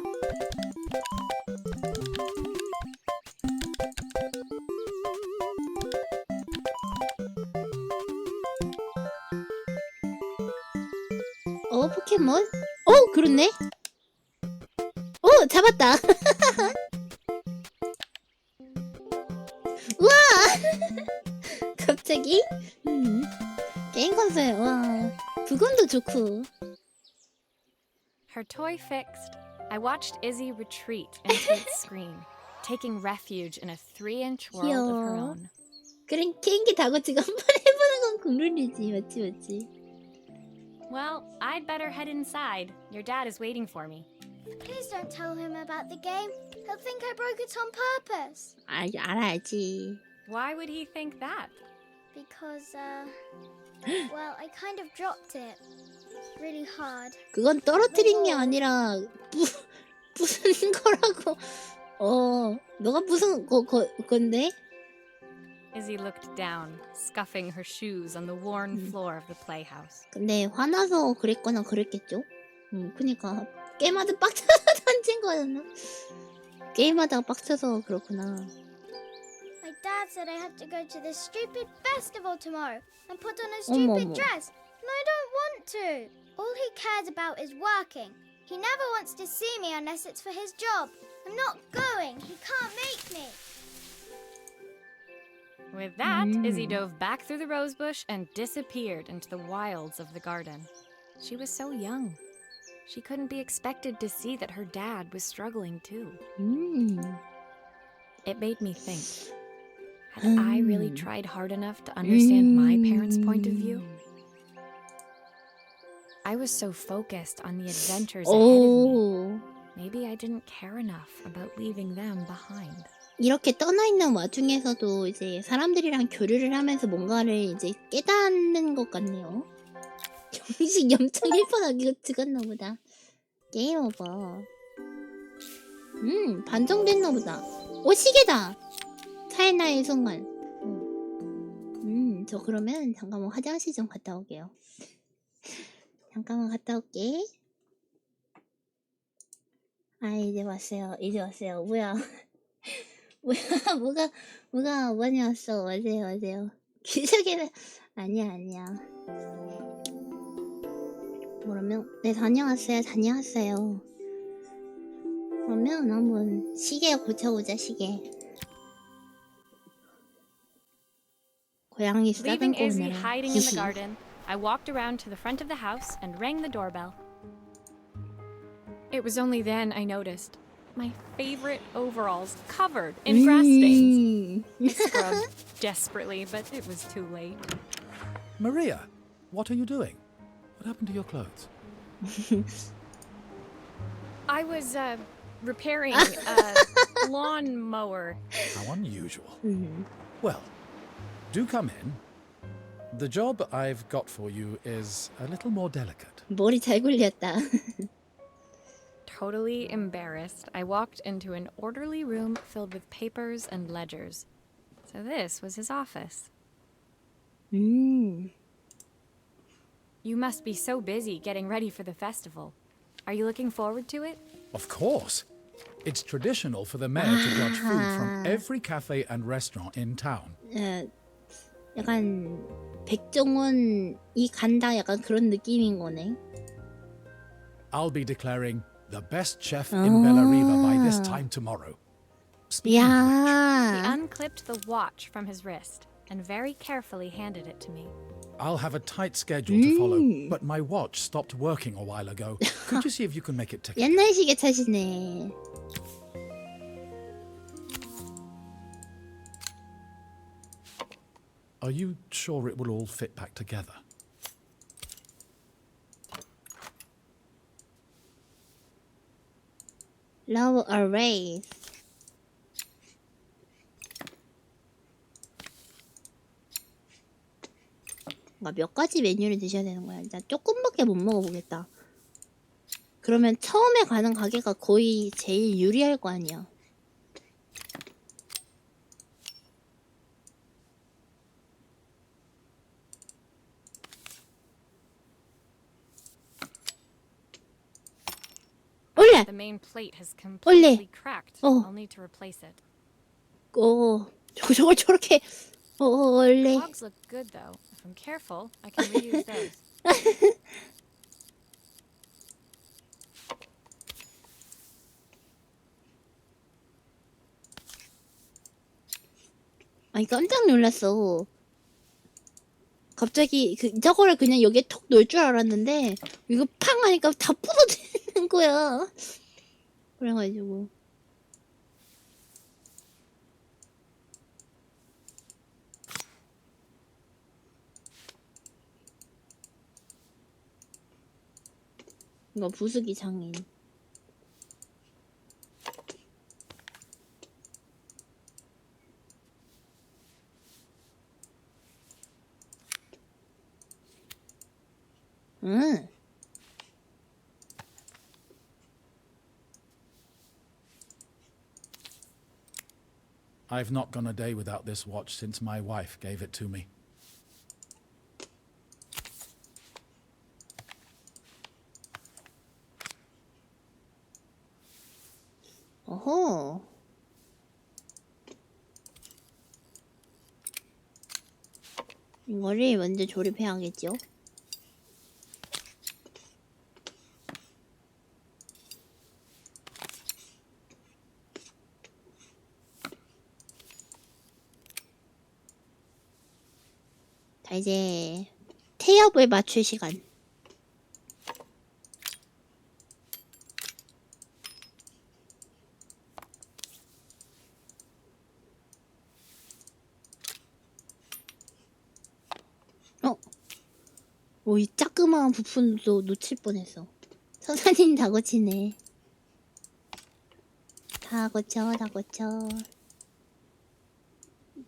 포켓몬? 그렇네. 잡았다. 우와! 갑자기? 게임 콘솔, 와. 부금도 좋고. Her toy fixed, I watched Izzy retreat into its screen, taking refuge in a 3-inch world of her own. 그런 개인기 다고치고 한번 해보는 건 국룰이지. 맞지. Well, I'd better head inside. Your dad is waiting for me. Please don't tell him about the game. He'll think I broke it on purpose. 알아야지. Why would he think that? Because, well, I kind of dropped it. Really hard. 그건 떨어뜨린 게 아니라 부순 거라고. 너가 부순 건데? Izzy looked down, scuffing her shoes on the worn floor of the playhouse. 근데 화나서 그랬거나 그랬겠죠? 그니까 게임하다 빡쳐서 던진 거였나? 게임하다가 빡쳐서 그렇구나. My dad said I have to go to this stupid festival tomorrow and put on a stupid dress. And I don't want to. All he cares about is working. He never wants to see me unless it's for his job. I'm not going. He can't make me. With that, Izzy dove back through the rosebush and disappeared into the wilds of the garden. She was so young. She couldn't be expected to see that her dad was struggling too. It made me think. Had I really tried hard enough to understand my parents' point of view? I was so focused on the adventures ahead of me. Maybe I didn't care enough about leaving them behind. 이렇게 떠나 있는 와중에서도 이제 사람들이랑 교류를 하면서 뭔가를 이제 깨닫는 것 같네요. 정식 0.1% 찍었나 보다. 게임 오버. 반정됐나 보다. 오, 시계다! 찰나의 순간. 저 그러면 잠깐만 화장실 좀 갔다 올게요. 잠깐만 갔다 올게. 아, 이제 왔어요. 이제 왔어요. 뭐야. 뭐가 많이 왔어. 맞아요. 기적이래. 아니야. 그러면, 네, 다녀왔어요. 그러면 한번 시계 고쳐보자, 시계. 고양이 Leaving 쓰다듬고 Izzy 오느라. hiding in the garden, I walked around to the front of the house and rang the doorbell. It was only then I noticed my favorite overalls covered in grass stains. I scrubbed desperately, but it was too late. Maria, what are you doing? What happened to your clothes? I was repairing a lawnmower. How unusual. Well, do come in. The job I've got for you is a little more delicate. 머리 잘 굴렸다. Totally embarrassed, I walked into an orderly room filled with papers and ledgers. So this was his office. You must be so busy getting ready for the festival. Are you looking forward to it? Of course. It's traditional for the mayor to judge food from every cafe and restaurant in town. 약간 백종원이 간다 약간 그런 느낌인 거네. I'll be declaring the best chef in Bellariva by this time tomorrow. Speaking of He 야. unclipped the watch from his wrist and very carefully handed it to me. which, I'll have a tight schedule to follow, but my watch stopped working a while ago. Could you see if you can make it tick? 옛날 시계 차시네. Are you sure it will all fit back together? Love arrays. 몇 가지 메뉴를 드셔야 되는 거야. 일단 조금밖에 못 먹어보겠다. 그러면 처음에 가는 가게가 거의 제일 유리할 거 아니야. 올래! The main plate has completely cracked. Oh. I'll need to replace it. 저걸 저렇게 올래. Logs look good though. If I'm careful, I can reuse those. 아니 깜짝 놀랐어. 갑자기 저거를 그냥 여기에 톡 놓을 줄 알았는데 이거 팡 하니까 다 부러지는 거야. 그래가지고 이거 부수기 장인. 응. I've not gone a day without this watch since my wife gave it to me. 어허. 이거를 먼저 조립해야겠죠? 자, 이제 태엽을 맞출 시간. 이 짜끄마한 부품도 놓칠 뻔했어. 선사님 다 고치네. 다 고쳐.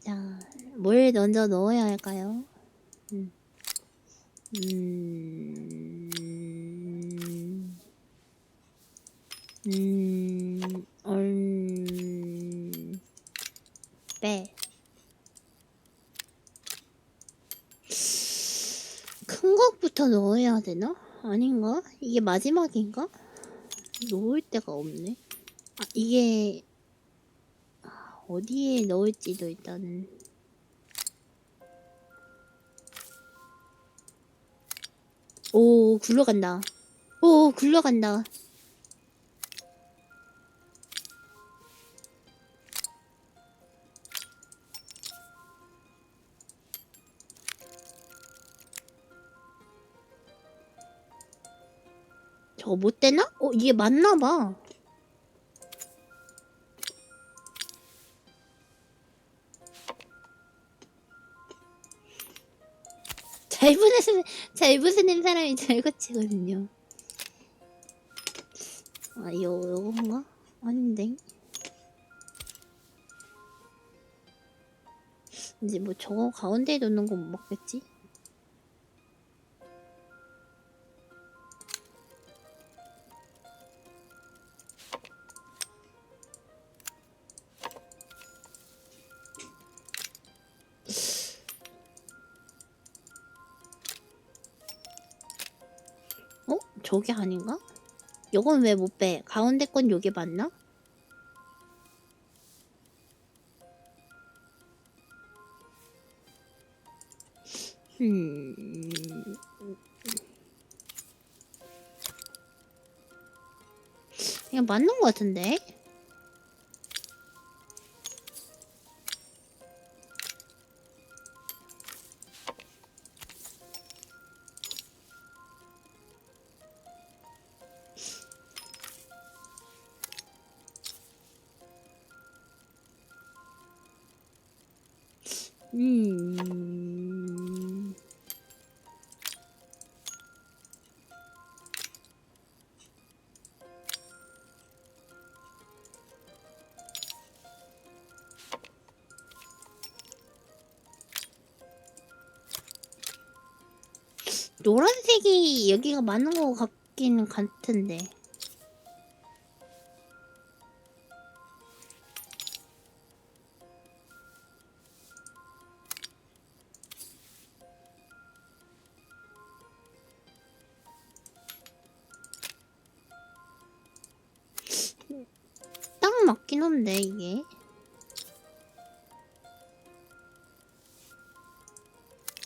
자, 뭘 먼저 넣어야 할까요? 빼. 큰 것부터 넣어야 되나? 아닌가? 이게 마지막인가? 넣을 데가 없네. 아, 이게 어디에 넣을지도 일단은. 오, 굴러간다. 저거 못 되나? 이게 맞나봐. 잘 부수는 사람이 잘 고치거든요. 아, 요건가? 아닌데. 이제 뭐 저거 가운데에 놓는 거 못 먹겠지? 저게 아닌가? 요건 왜 못 빼? 가운데 건 요게 맞나? 이거 맞는 거 같은데? 노란색이 여기가 맞는 거 같긴 같은데. 딱 맞긴 한데 이게.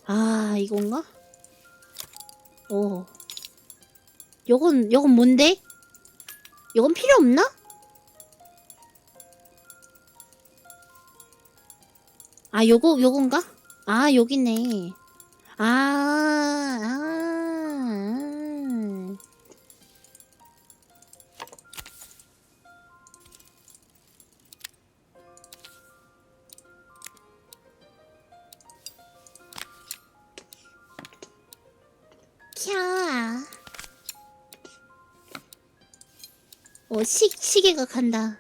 아, 이건가? 요건 뭔데? 요건 필요 없나? 아, 요건가? 아, 여기네. 캬. 시계가 간다.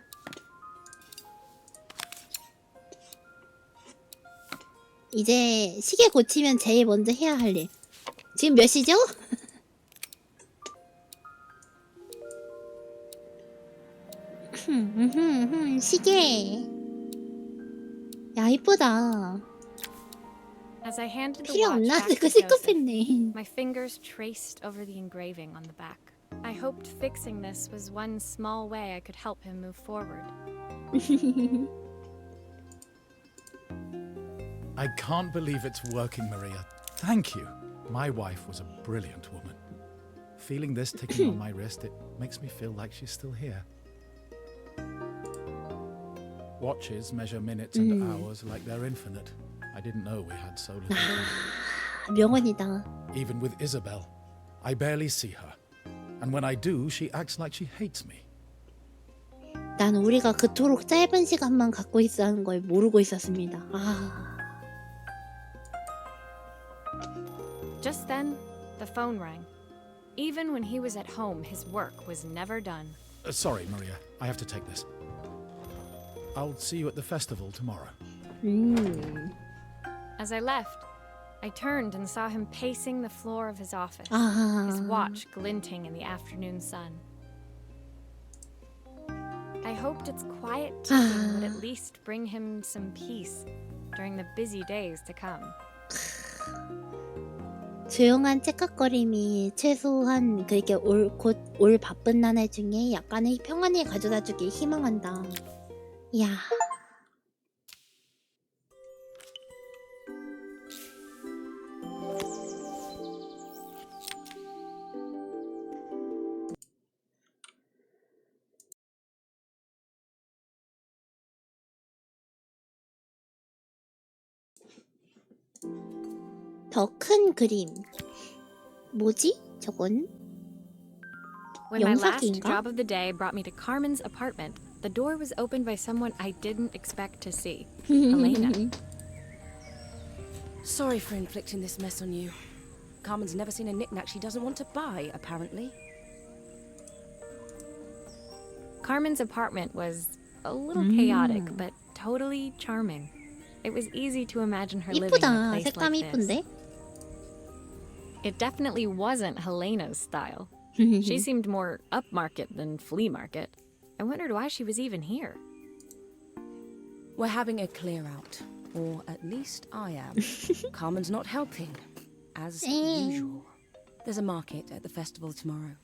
이제 시계 고치면 제일 먼저 해야 할 일. 지금 몇 시죠? 시계. 야, 이쁘다. As I handed the 필요 watch 없나? back to 그거 Joseph, sik급했네. my fingers traced over the engraving on the back. I hoped fixing this was one small way I could help him move forward. I can't believe it's working, Maria. Thank you. My wife was a brilliant woman. Feeling this ticking on my wrist, it makes me feel like she's still here. Watches measure minutes and hours like they're infinite. I didn't know we had so little time. 명언이다. Even with Isabel, I barely see her. And when I do, she acts like she hates me. 난 우리가 그토록 짧은 시간만 갖고 있다는 걸 모르고 있었습니다. Just then, The phone rang. Even when he was at home, his work was never done. Sorry, Maria. I have to take this. I'll see you at the festival tomorrow. As I left, I turned and saw him pacing the floor of his office, 아. his watch glinting in the afternoon sun. I hoped its quiet ticking would at least bring him some peace during the busy days to come. 조용한 째깍거림이 최소한 그렇게 곧 올 바쁜 나날 중에 약간의 평안을 가져다주길 희망한다. 이야. 더 큰 그림. 뭐지? 저건? When my last 영사기인가? job of the day brought me to Carmen's apartment, the door was opened by someone I didn't expect to see. Helena. Sorry for inflicting this mess on you. Carmen's never seen a knick-knack she doesn't want to buy, apparently. Carmen's apartment was a little chaotic, but totally charming. It was easy to imagine her living in a 이쁘다. place 색감 like this. 이쁜데? It definitely wasn't Helena's style. She seemed more upmarket than flea market. I wondered why she was even here. We're having a clear out. Or at least I am. Carmen's not helping, as usual. There's a market at the festival tomorrow.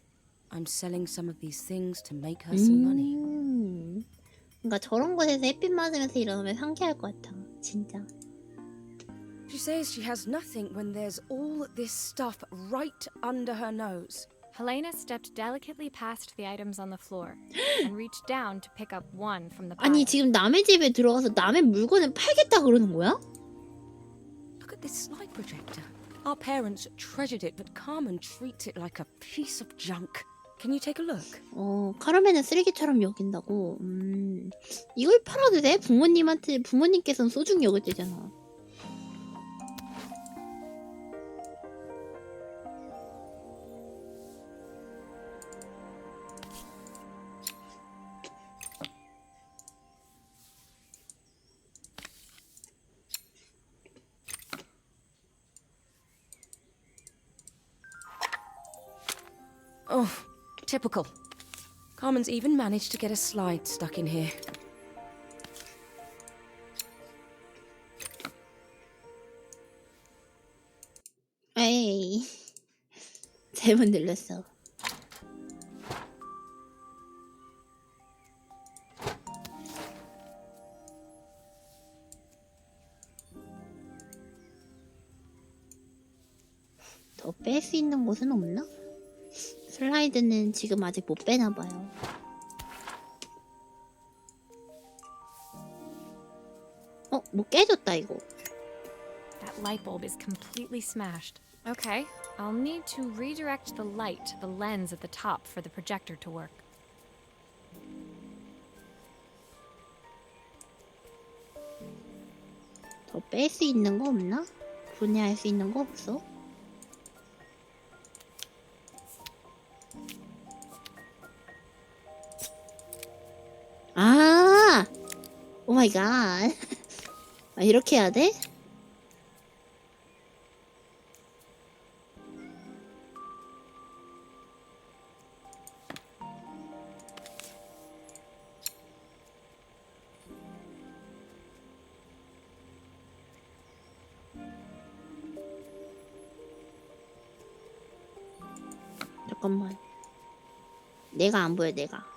I'm selling some of these things to make her some money. 그러니까 저런 곳에서 햇빛 맞으면서 일어나면 상쾌할 것 같아. 진짜. She says she has nothing when there's all this stuff right under her nose. Helena stepped delicately past the items on the floor and reached down to pick up one from the pile. 아니 지금 남의 집에 들어가서 남의 물건을 팔겠다 그러는 거야? Look at this slide projector. Our parents treasured it, but Carmen treats it like a piece of junk. Can you take a look? 카르멘은 쓰레기처럼 여긴다고. 이걸 팔아도 돼? 부모님께서는 소중히 여길 때잖아. Oh, typical. Carmen's even managed to get a slide stuck in here. 에이. 잘못 눌렀어. 더 뺄 수 있는 곳은 없나? 슬라이드는 지금 아직 못 빼나봐요. 뭐 깨졌다 이거. That light bulb is completely smashed. Okay, I'll need to redirect the light to the lens at the top for the projector to work. 더 뺄 수 있는 거 없나? 분해할 수 있는 거 없어? 아! 오 마이 갓. 아, 이렇게 해야 돼? 잠깐만. 내가 안 보여, 내가.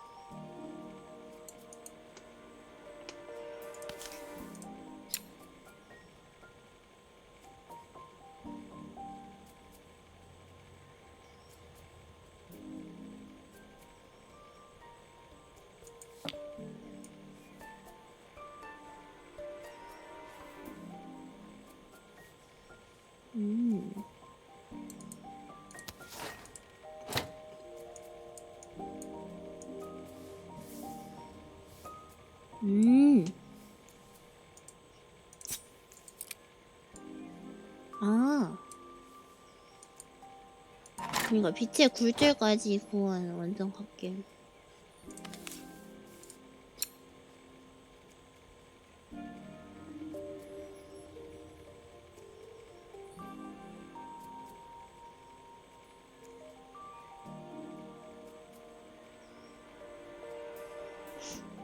아. 그러니까 빛의 굴절까지 구한 완전 갓겜.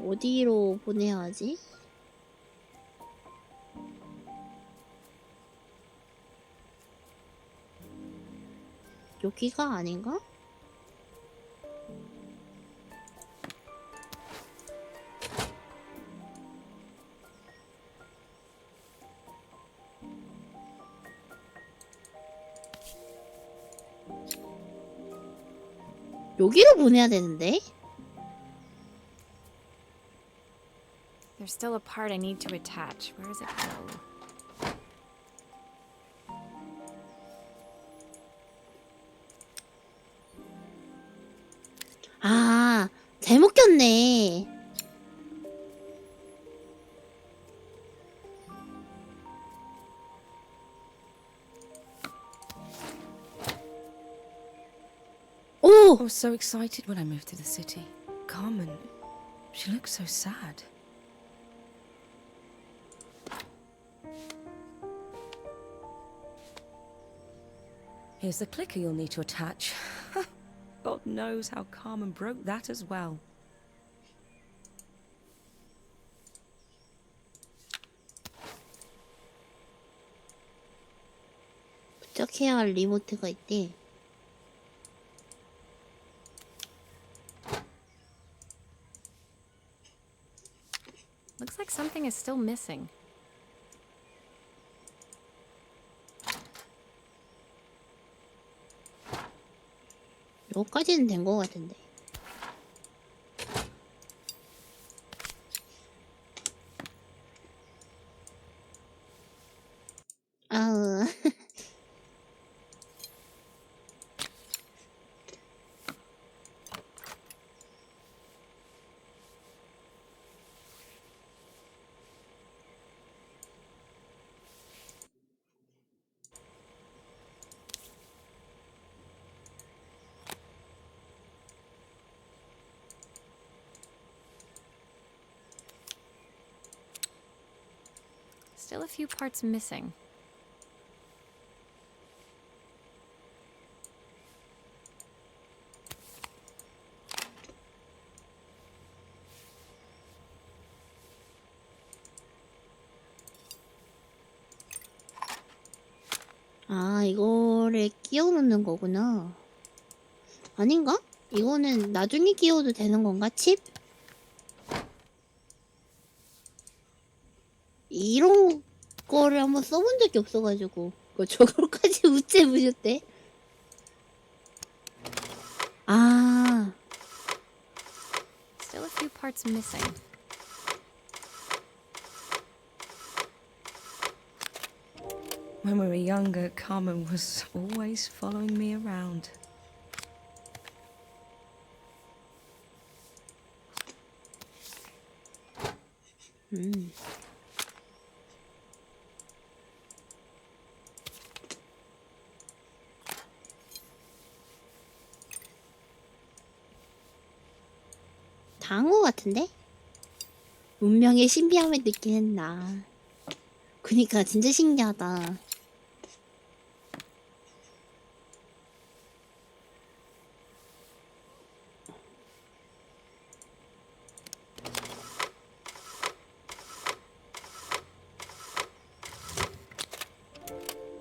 어디로 보내야 하지? 여기가 아닌가? 여기로 보내야 되는데? There's still a part I need to attach. Where does it go? 아, 잘못 꼈네. 오! I was so excited when I moved to the city. Carmen, she looks so sad. Here's the clicker you'll need to attach. God knows how Carmen broke that as well. 부착해야 할 리모트가 있대. Looks like something is still missing. 여기까지는 된 것 같은데. 아우. Still a few parts missing. 아, 이거를 끼워 놓는 거구나. 아닌가? 이거는 나중에 끼워도 되는 건가? 칩? 이런 거를 한번 써본 적이 없어가지고 저거까지 우째 부셨대? 아, Still a few parts missing. When we were younger, Carmen was always following me around. 다 한 거 같은데? 운명의 신비함을 느끼는 나. 그니까 진짜 신기하다.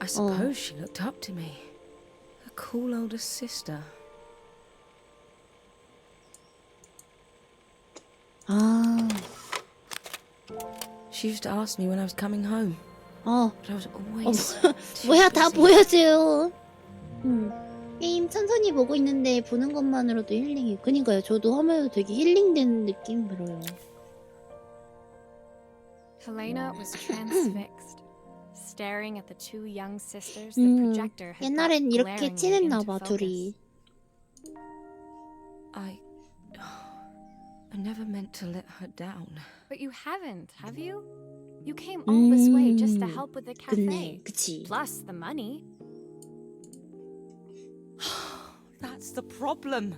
I suppose she looked up to me. A cool older sister. 아, She used to ask me when I was coming home. 어, But I was always too 뭐야, 다 busy. 보여줘요. 게임 천천히 보고 있는데 보는 것만으로도 힐링이. 그니까요, 저도 하면서 되게 힐링되는 느낌 들어요. Helena was transfixed, staring at the two young sisters the projector had brought 옛날엔 이렇게 glaringly 친했나봐, into 둘이. focus. I never meant to let her down. But you haven't, have you? You came all this way just to help with the 그네, cafe. 그치. Plus the money. That's the problem.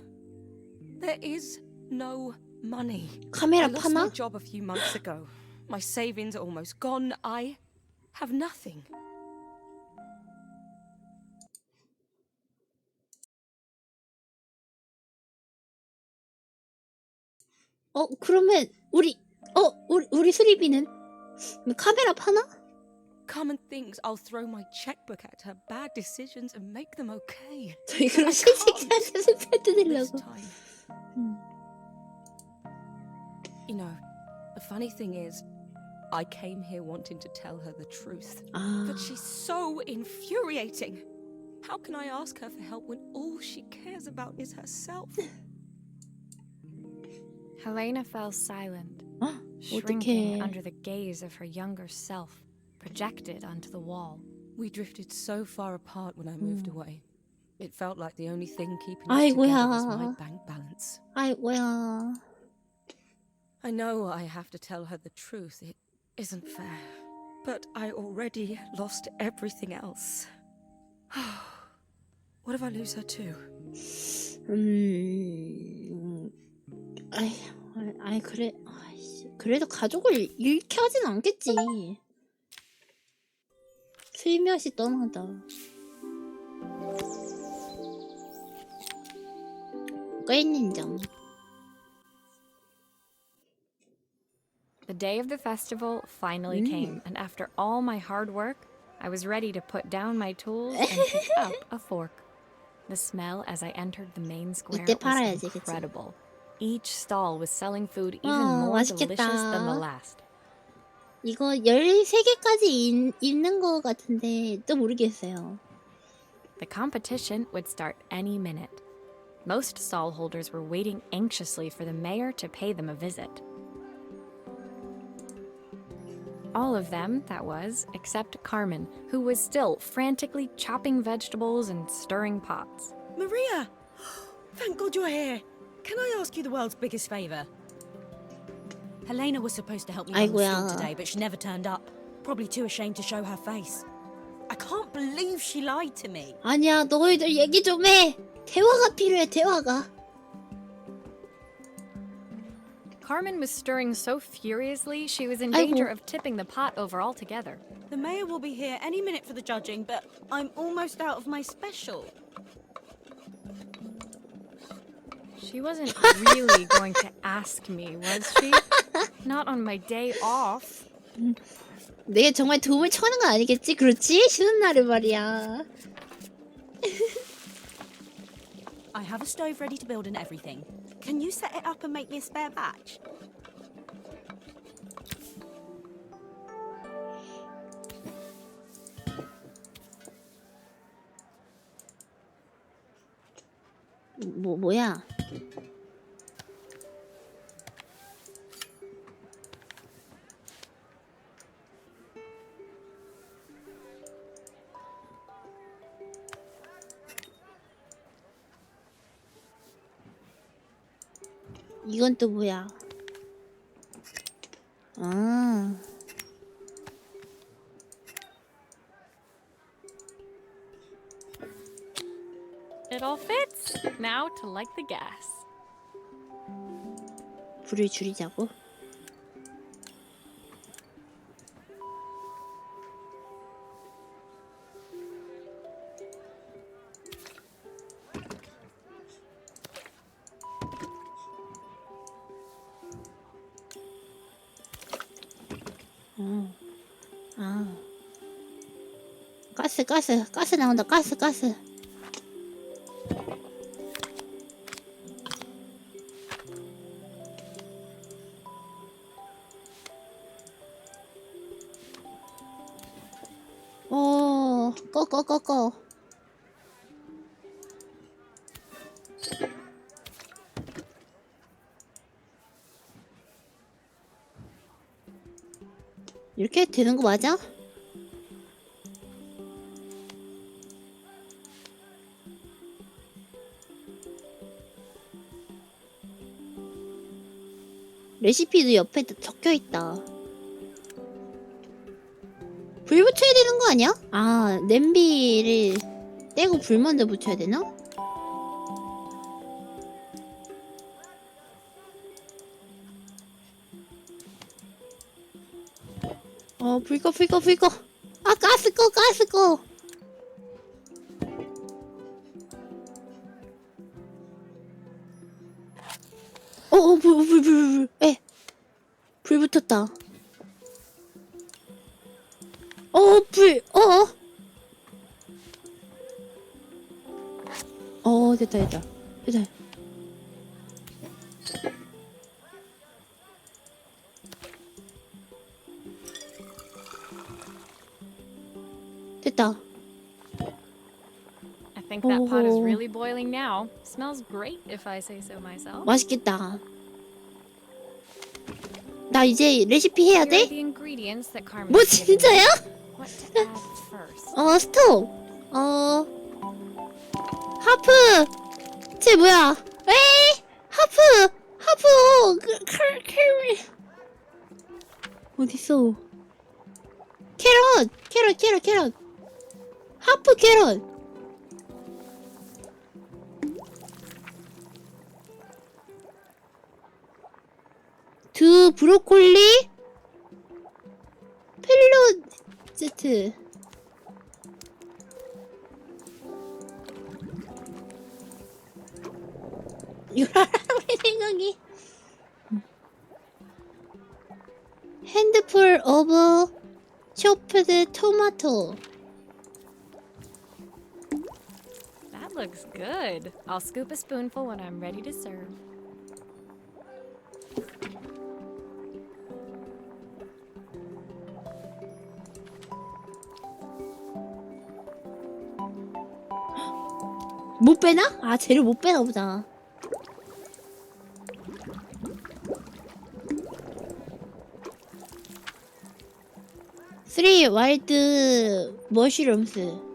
There is no money. 카메라 I lost my 파나? job a few months ago. My savings are almost gone. I have nothing. 그러면 우리 수리비는 카메라 파나? Common things. I'll throw my checkbook at her bad decisions and make them okay. 저희 그럼 I 실직자한테 스페 This 뜯으려고. time. You know, the funny thing is, I came here wanting to tell her the truth. 아, But she's so infuriating. How can I ask her for help when all she cares about is herself? Helena fell silent, 어떡해. shrinking under the gaze of her younger self, projected onto the wall. We drifted so far apart when I moved away. It felt like the only thing keeping us together was my 아이고야. bank balance. 아이고야. I know I have to tell her the truth. It isn't fair. But I already lost everything else. What if I lose her too? 그래. 그래도 가족을 잃게 하진 않겠지. 슬며시 떠나다. 깻인정. The day of the festival finally came, and after all my hard work, I was ready to put down my tools and pick up a fork. The smell as I entered the main square 이때 was 팔아야지, 그치? incredible. Each stall was selling food even more 맛있겠다. delicious than the last. 이거 13개까지 있는 거 같은데 또 모르겠어요. The competition would start any minute. Most stall holders were waiting anxiously for the mayor to pay them a visit. All of them, that was, except Carmen, who was still frantically chopping vegetables and stirring pots. Maria! Thank God you're here. Can I ask you the world's biggest favour? Helena was supposed to help me run the 아이고야. store today, but she never turned up. Probably too ashamed to show her face. I can't believe she lied to me. 아니야, 너희들 얘기 좀 해. 대화가 필요해, 대화가. Carmen was stirring so furiously she was in danger of tipping the pot over altogether. The mayor will be here any minute for the judging, but I'm almost out of my special. She wasn't really going to ask me, was she? Not on my day off. 내가 정말 도움을 청하는 건 아니겠지? 그렇지? 쉬는 날에 말이야. I have a stove ready to build and everything. Can you set it up and make me a spare batch? 뭐야? 이건 또 뭐야? 아. It all fits. Now to light the gas. 불을 줄이자고? 아. 가스 나온다, 가스. 꺼. 이렇게 해도 되는 거 맞아? 레시피도 옆에 적혀 있다. 불 붙여야 되는 거 아니야? 아, 냄비를 떼고 불 먼저 붙여야 되나? 불 꺼. 아, 가스 꺼. 불. 불 붙었다. 불. 됐다. 됐다. I think that pot is really boiling now. Smells great if I say so myself. 맛있겠다. 나 이제 레시피 해야 Here are 돼? the ingredients that Carmen 뭐 has given me. 진짜야? What to add first? 스톱. 하프. 쟤 뭐야? 에이, 하프. 어딨어? 캐럿. 하프 캐럿. 두 브로콜리. 펠로제트. 우리 생각이. 핸드풀 오브 초프드 토마토. That looks good. I'll scoop a spoonful when I'm ready to serve. 못 빼나? 아, 재료 못 빼나 보다. 쓰리 와일드 머쉬룸스.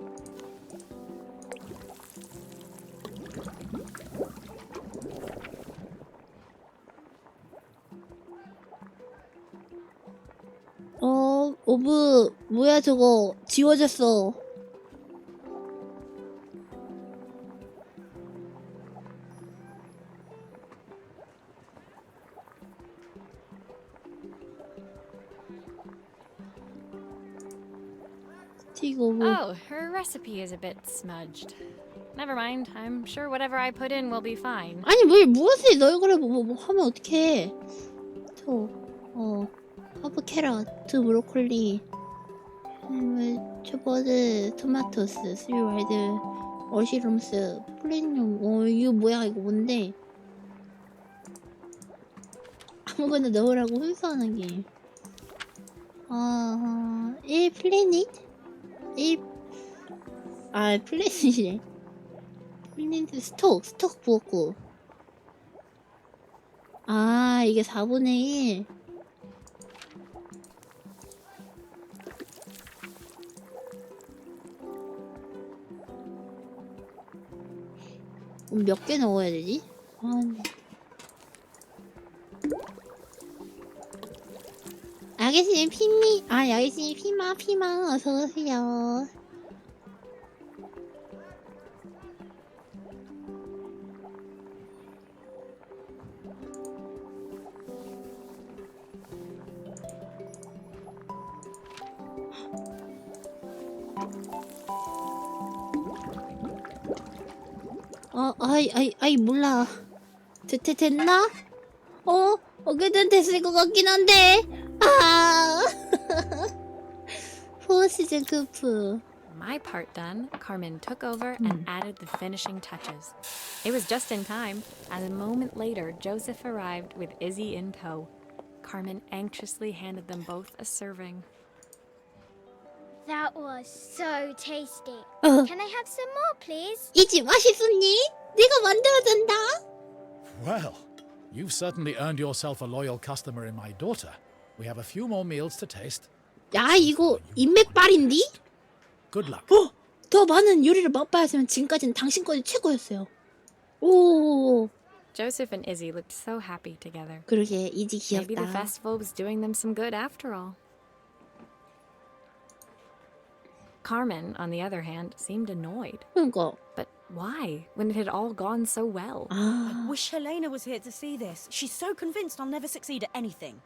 오브 뭐야 저거 지워졌어. Oh, her recipe is a bit smudged. Never mind. I'm sure whatever I put in will be fine. 아니 무엇을 너 이거를 뭐 하면 어떡해. 하프 캐럿, 두 브로콜리, 초버드 토마토스, 쓰리 와일드 머쉬룸스, 플레인용. 이거 뭐야, 이거 뭔데? 아무거나 넣으라고 훈수하는 게. 1 플래닛? 플래닛이래. 플래닛 스톡 부었고. 이게 4분의 1. 몇 개 넣어야 되지? 야기씨 야기씨 피마 어서오세요. 몰라. 됐나? 어쨌든 됐을 것 같긴 한데. 포시즌 쿠프. My part done, Carmen took over and added the finishing touches. It was just in time, as a moment later, Joseph arrived with Izzy in tow. Carmen anxiously handed them both a serving. That was so tasty. Can I have some more, please? 이지 맛있었니? 내가 만들어준다. Well, you've certainly earned yourself a loyal customer in my daughter. We have a few more meals to taste. 야, 이거 인맥발인디? Good luck. 더 많은 요리를 맛봐야지만 지금까지는 당신 거지 최고였어요. 오. Joseph and Izzy looked so happy together. 그러게, 이지 귀엽다. Maybe the festival was doing them some good after all. Carmen, on the other hand, seemed annoyed. 그러니까. But why, when it had all gone so well? I wish Helena was here to see this. She's so convinced I'll never succeed at anything.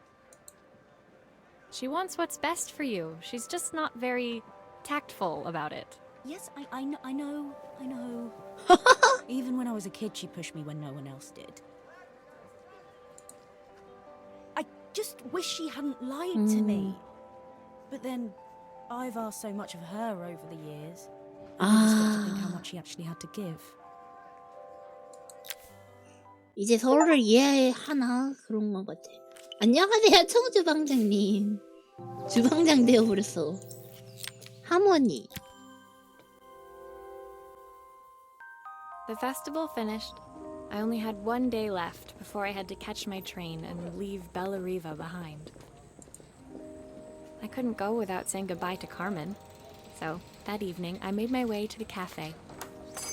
She wants what's best for you. She's just not very tactful about it. Yes, I know. Even when I was a kid, she pushed me when no one else did. I just wish she hadn't lied to me. But then, I've asked so much of her over the years. I never stopped to think how much she actually had to give. 이제 서로를 이해하나 그런 것 같아. 안녕하세요, 청주방장님. 주방장 되어버렸어. 하모니. The festival finished. I only had one day left before I had to catch my train and leave Bella Riva behind. I couldn't go without saying goodbye to Carmen. So, that evening, I made my way to the cafe.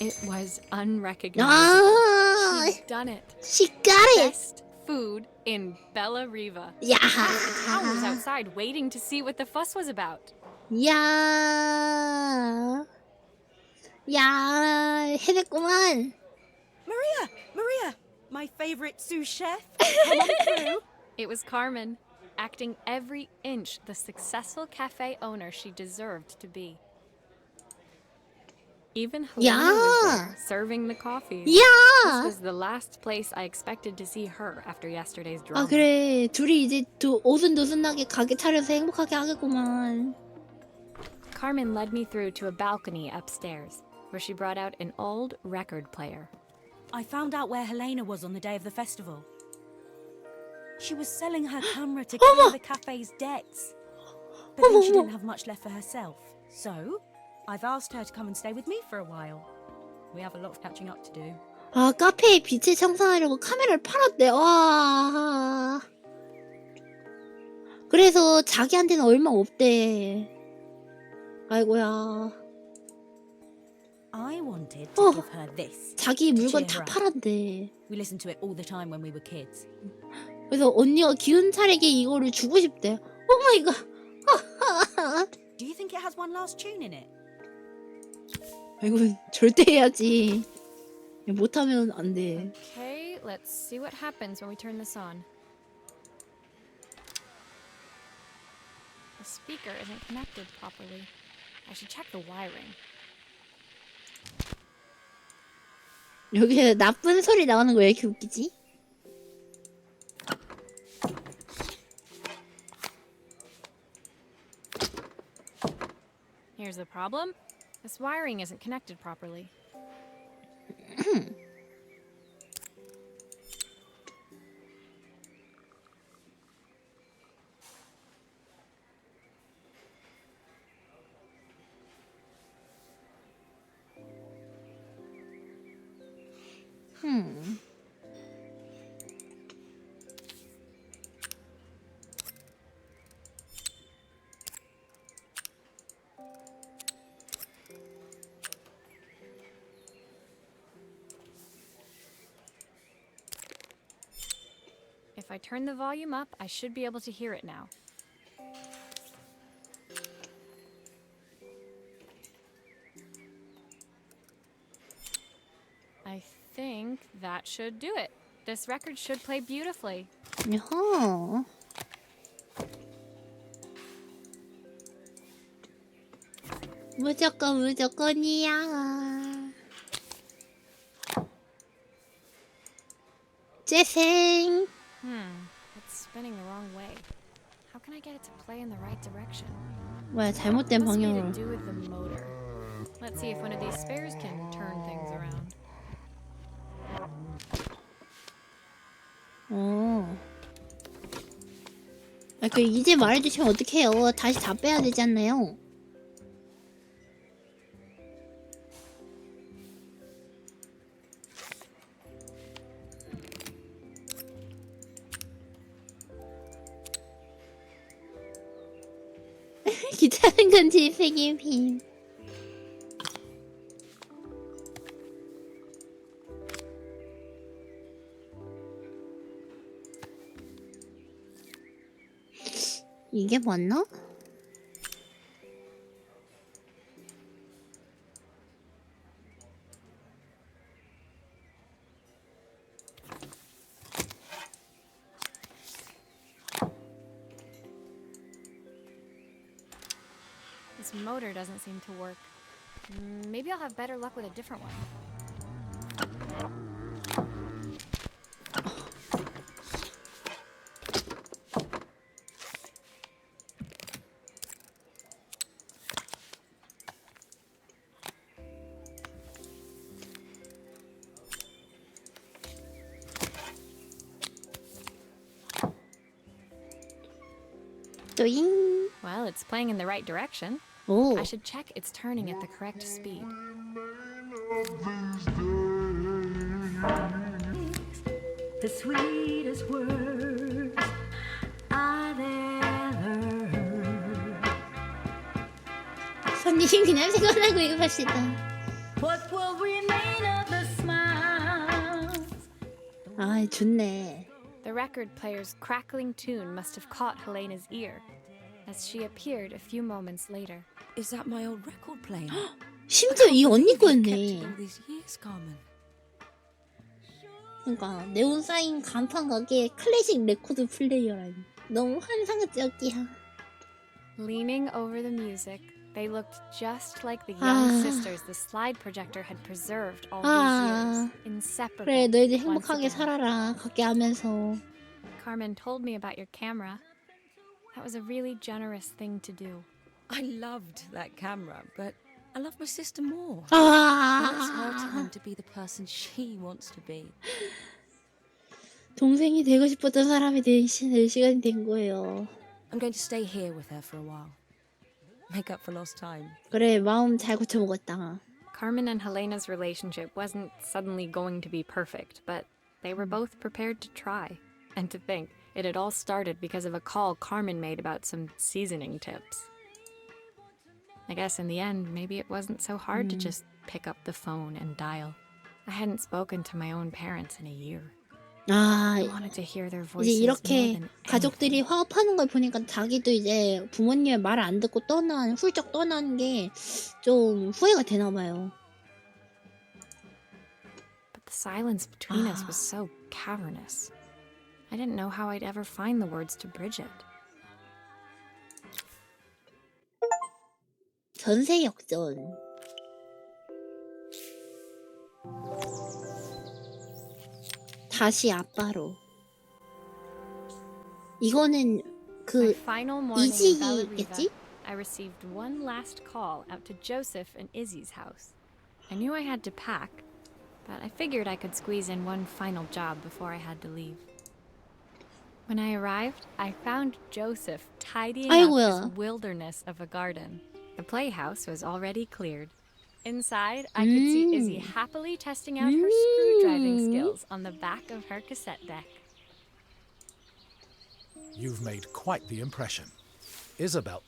It was unrecognizable. She'd done it. She got it! Best food in Bella Riva. Yeah! The town was outside waiting to see what the fuss was about. 야, 야, 해냈구만. Maria, my favorite sous chef. Come on through. It was Carmen, acting every inch the successful cafe owner she deserved to be. Even Helena was there, serving the coffee. This 야! was the last place I expected to see her after yesterday's drama. 아, 그래. 둘이 이제 오순도순하게 가게 차려서 행복하게 하겠구만. Carmen led me through to a balcony upstairs, where she brought out an old record player. I found out where Helena was on the day of the festival. She was selling her camera to clear the cafe's debts. But then she didn't have much left for herself. So, I've asked her to come and stay with me for a while. We have a lot of catching up to do. 아, 카페에 빛을 청소하려고 카메라를 팔았대. 와. 그래서 자기한테는 얼마 없대. 아이고야. I wanted to give her this. 자기 물건 cheer 다 her up. 팔았대. We listened to it all the time when we were kids. 그래서 언니가 기운 차리게 이거를 주고 싶대. 오 마이 갓. Do you think it has one last tune in it? 아이고, 절대 해야지. 못하면 안 돼. Okay, let's see what happens when we turn this on. The speaker isn't connected properly. I should check the wiring. 여기서 나쁜 소리 나오는 거 왜 이렇게 웃기지? Here's the problem. This wiring isn't connected properly. If I turn the volume up, I should be able to hear it now. I think that should do it. This record should play beautifully. 야호. 무조건이야. 재생. It's spinning the wrong way. How can I get it to play in the right direction? 뭐야, 잘못된 Must be 방향으로. to do with the motor. Let's see if one of these spares can turn things around. 아, 그 이제 말해주시면 어떡해요. 다시 다 빼야 되지 않나요? 귀찮은 건지 책임힘. 이게 맞나? This motor doesn't seem to work. Maybe I'll have better luck with a different one. 조잉. Well, it's playing in the right direction. 오. I should check it's turning at the correct speed. The sweetest words I've ever heard. 선생님 그냥 생각나고 읽읍시다. What will remain of the smiles? 아, 좋네. The record player's crackling tune must have caught Helena's ear, as she appeared a few moments later. Is that my old record player? 심지어 이 언니 Kept it 거였네. all these years, Carmen. 그러니까 네온 사인 간판 가게의 클래식 레코드 플레이어라니. 너무 환상적이야. Leaning over the music, they looked just like the young sisters the slide projector had preserved all these years, inseparable. 그래, 너희들 once 행복하게 again. 살아라. 가게 하면서. Carmen told me about your camera. That was a really generous thing to do. I loved that camera, but I love my sister more. It's her 아, turn to be the person she wants to be. 동생이 되고 싶었던 사람이 될 시간이 된 거예요. I'm going to stay here with her for a while. Make up for lost time. 그래, 마음 잘 고쳐먹었다. Carmen and Helena's relationship wasn't suddenly going to be perfect, but they were both prepared to try. And to think, it had all started because of a call Carmen made about some seasoning tips. I guess in the end, maybe it wasn't so hard to just pick up the phone and dial. I hadn't spoken to my own parents in a year. 아, I wanted to hear their 이제 voices more 이렇게 than 가족들이 화합하는 걸 보니까 자기도 이제 부모님의 말을 안 듣고 훌쩍 떠난 게 좀 후회가 되나 봐요. But the silence between us was so cavernous. I didn't know how I'd ever find the words to bridge it. 전세 역전. 다시 아빠로. 이거는 My 그 final morning in 이지겠지? Bellariva, I received one last call out to Joseph and Izzy's house. I knew I had to pack, but I figured I could squeeze in one final job before I had to leave. When I arrived, I found Joseph tidying up 아이고야. this wilderness of a garden. The playhouse was already cleared. Inside, I could see Izzy happily testing out her screw-driving skills on the back of her cassette deck. You've made quite the impression. Isabel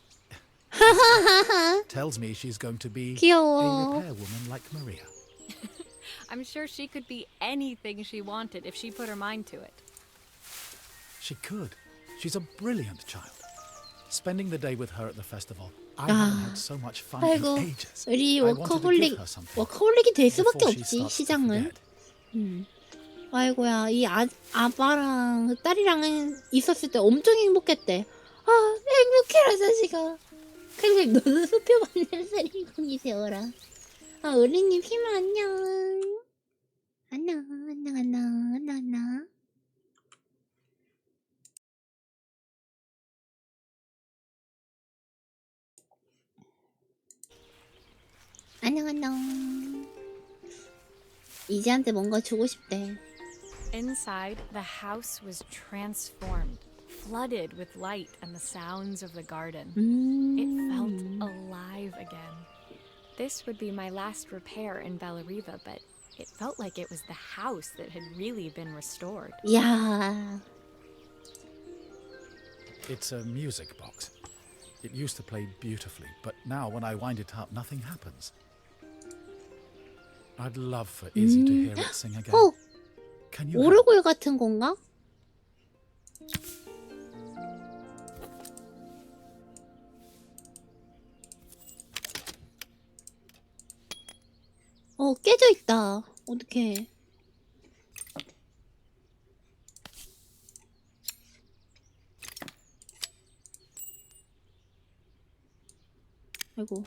tells me she's going to be a 귀여워. repairwoman like Maria. I'm sure she could be anything she wanted if she put her mind to it. She could. She's a brilliant child. Spending the day with her at the festival, I haven't had so much fun in 아이고, ages. 우리 I wanted to give 워커홀릭, her something 워커홀릭이 될 수밖에 before she 없지, starts to 시장은. forget. 아이고야, 이 아빠랑 그 딸이랑 있었을 때 엄청 행복했대. 아, 행복해라, 자식아. 그리고 너는 수표 받는 수리공이 되어라. 아, 어린님 희망 안녕. 안녕, 안녕, 안녕, 안녕, 안녕. 안녕, 안녕. 이지한테 뭔가 주고 싶대. Inside, the house was transformed, flooded with light and the sounds of the garden. It felt alive again. This would be my last repair in Bellariva, but it felt like it was the house that had really been restored. 야, It's a music box. It used to play beautifully, but now when I wind it up, nothing happens. I'd love for Izzy to hear it sing again. 어, Can you help? 오르골 같은 건가? 깨져 있다. 어떡해. 아이고.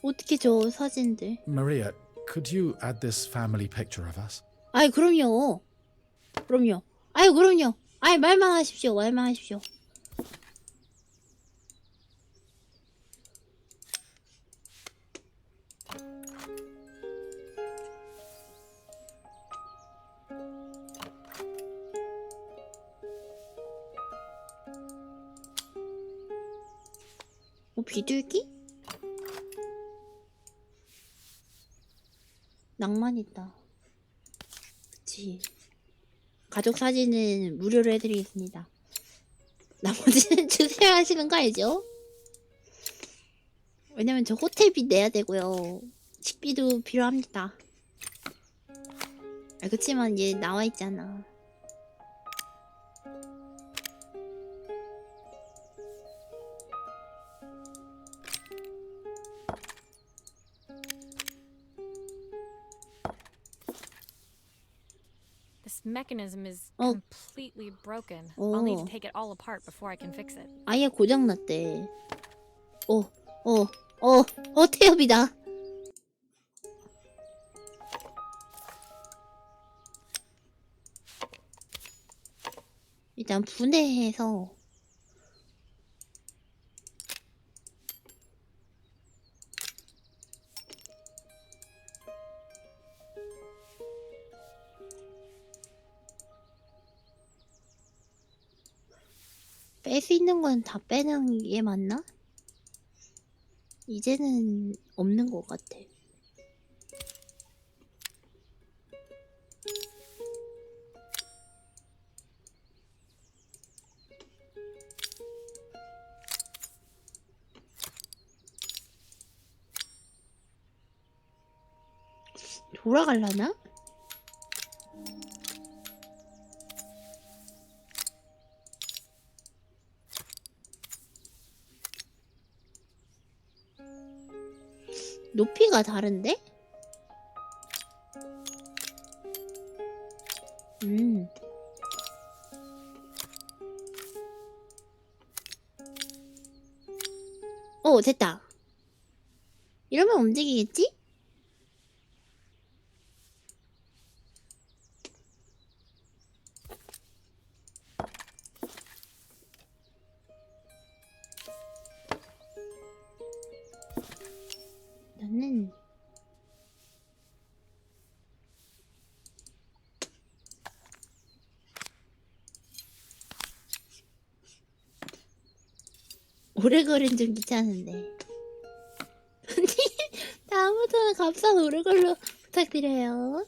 어떻게 저 사진들? Maria, could you add this family picture of us? 아이 그럼요. 그럼요. 아이 그럼요. 아이 말만 하십시오. 말만 하십시오. 비둘기? 낭만 있다. 그치. 가족 사진은 무료로 해드리겠습니다. 나머지는 주세요 하시는 거 알죠? 왜냐면 저 호텔비 내야 되고요. 식비도 필요합니다. 아, 그치만 얘 나와 있잖아. This mechanism is completely broken. I'll need to take it all apart before I can fix it. 아예 고장났대. 태엽이다. 일단 분해해서 뺄 수 있는 건 다 빼는 게 맞나? 이제는 없는 것 같아. 돌아갈라나? 높이가 다른데? 됐다. 이러면 움직이겠지? 나는 오래 걸은 좀 귀찮은데. 다음부터는 값싼 오래 걸로 부탁드려요.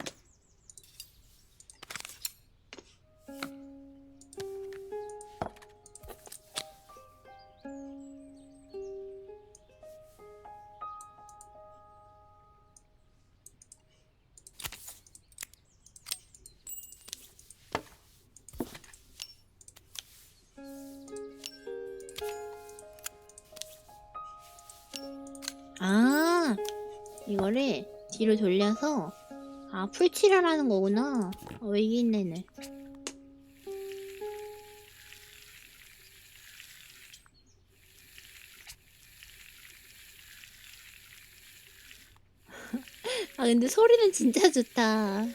이거를 뒤로 돌려서 풀칠하라는 거구나. 이게 있네네. 근데 소리는 진짜 좋다.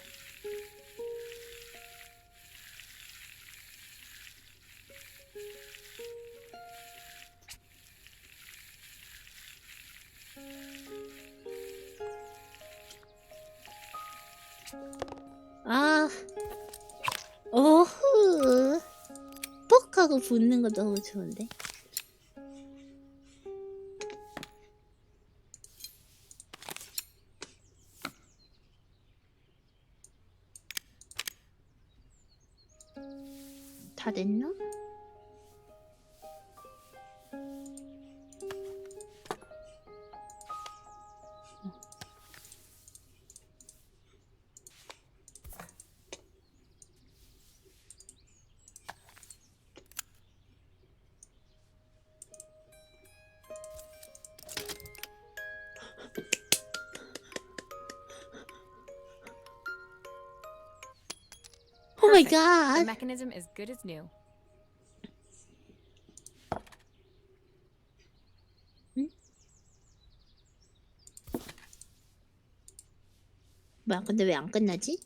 어후. 퍽 하고 붙는 거 너무 좋은데? 다 됐나? Oh my god. The mechanism is good as new. 뭐야, 근데 왜 안 끝나지?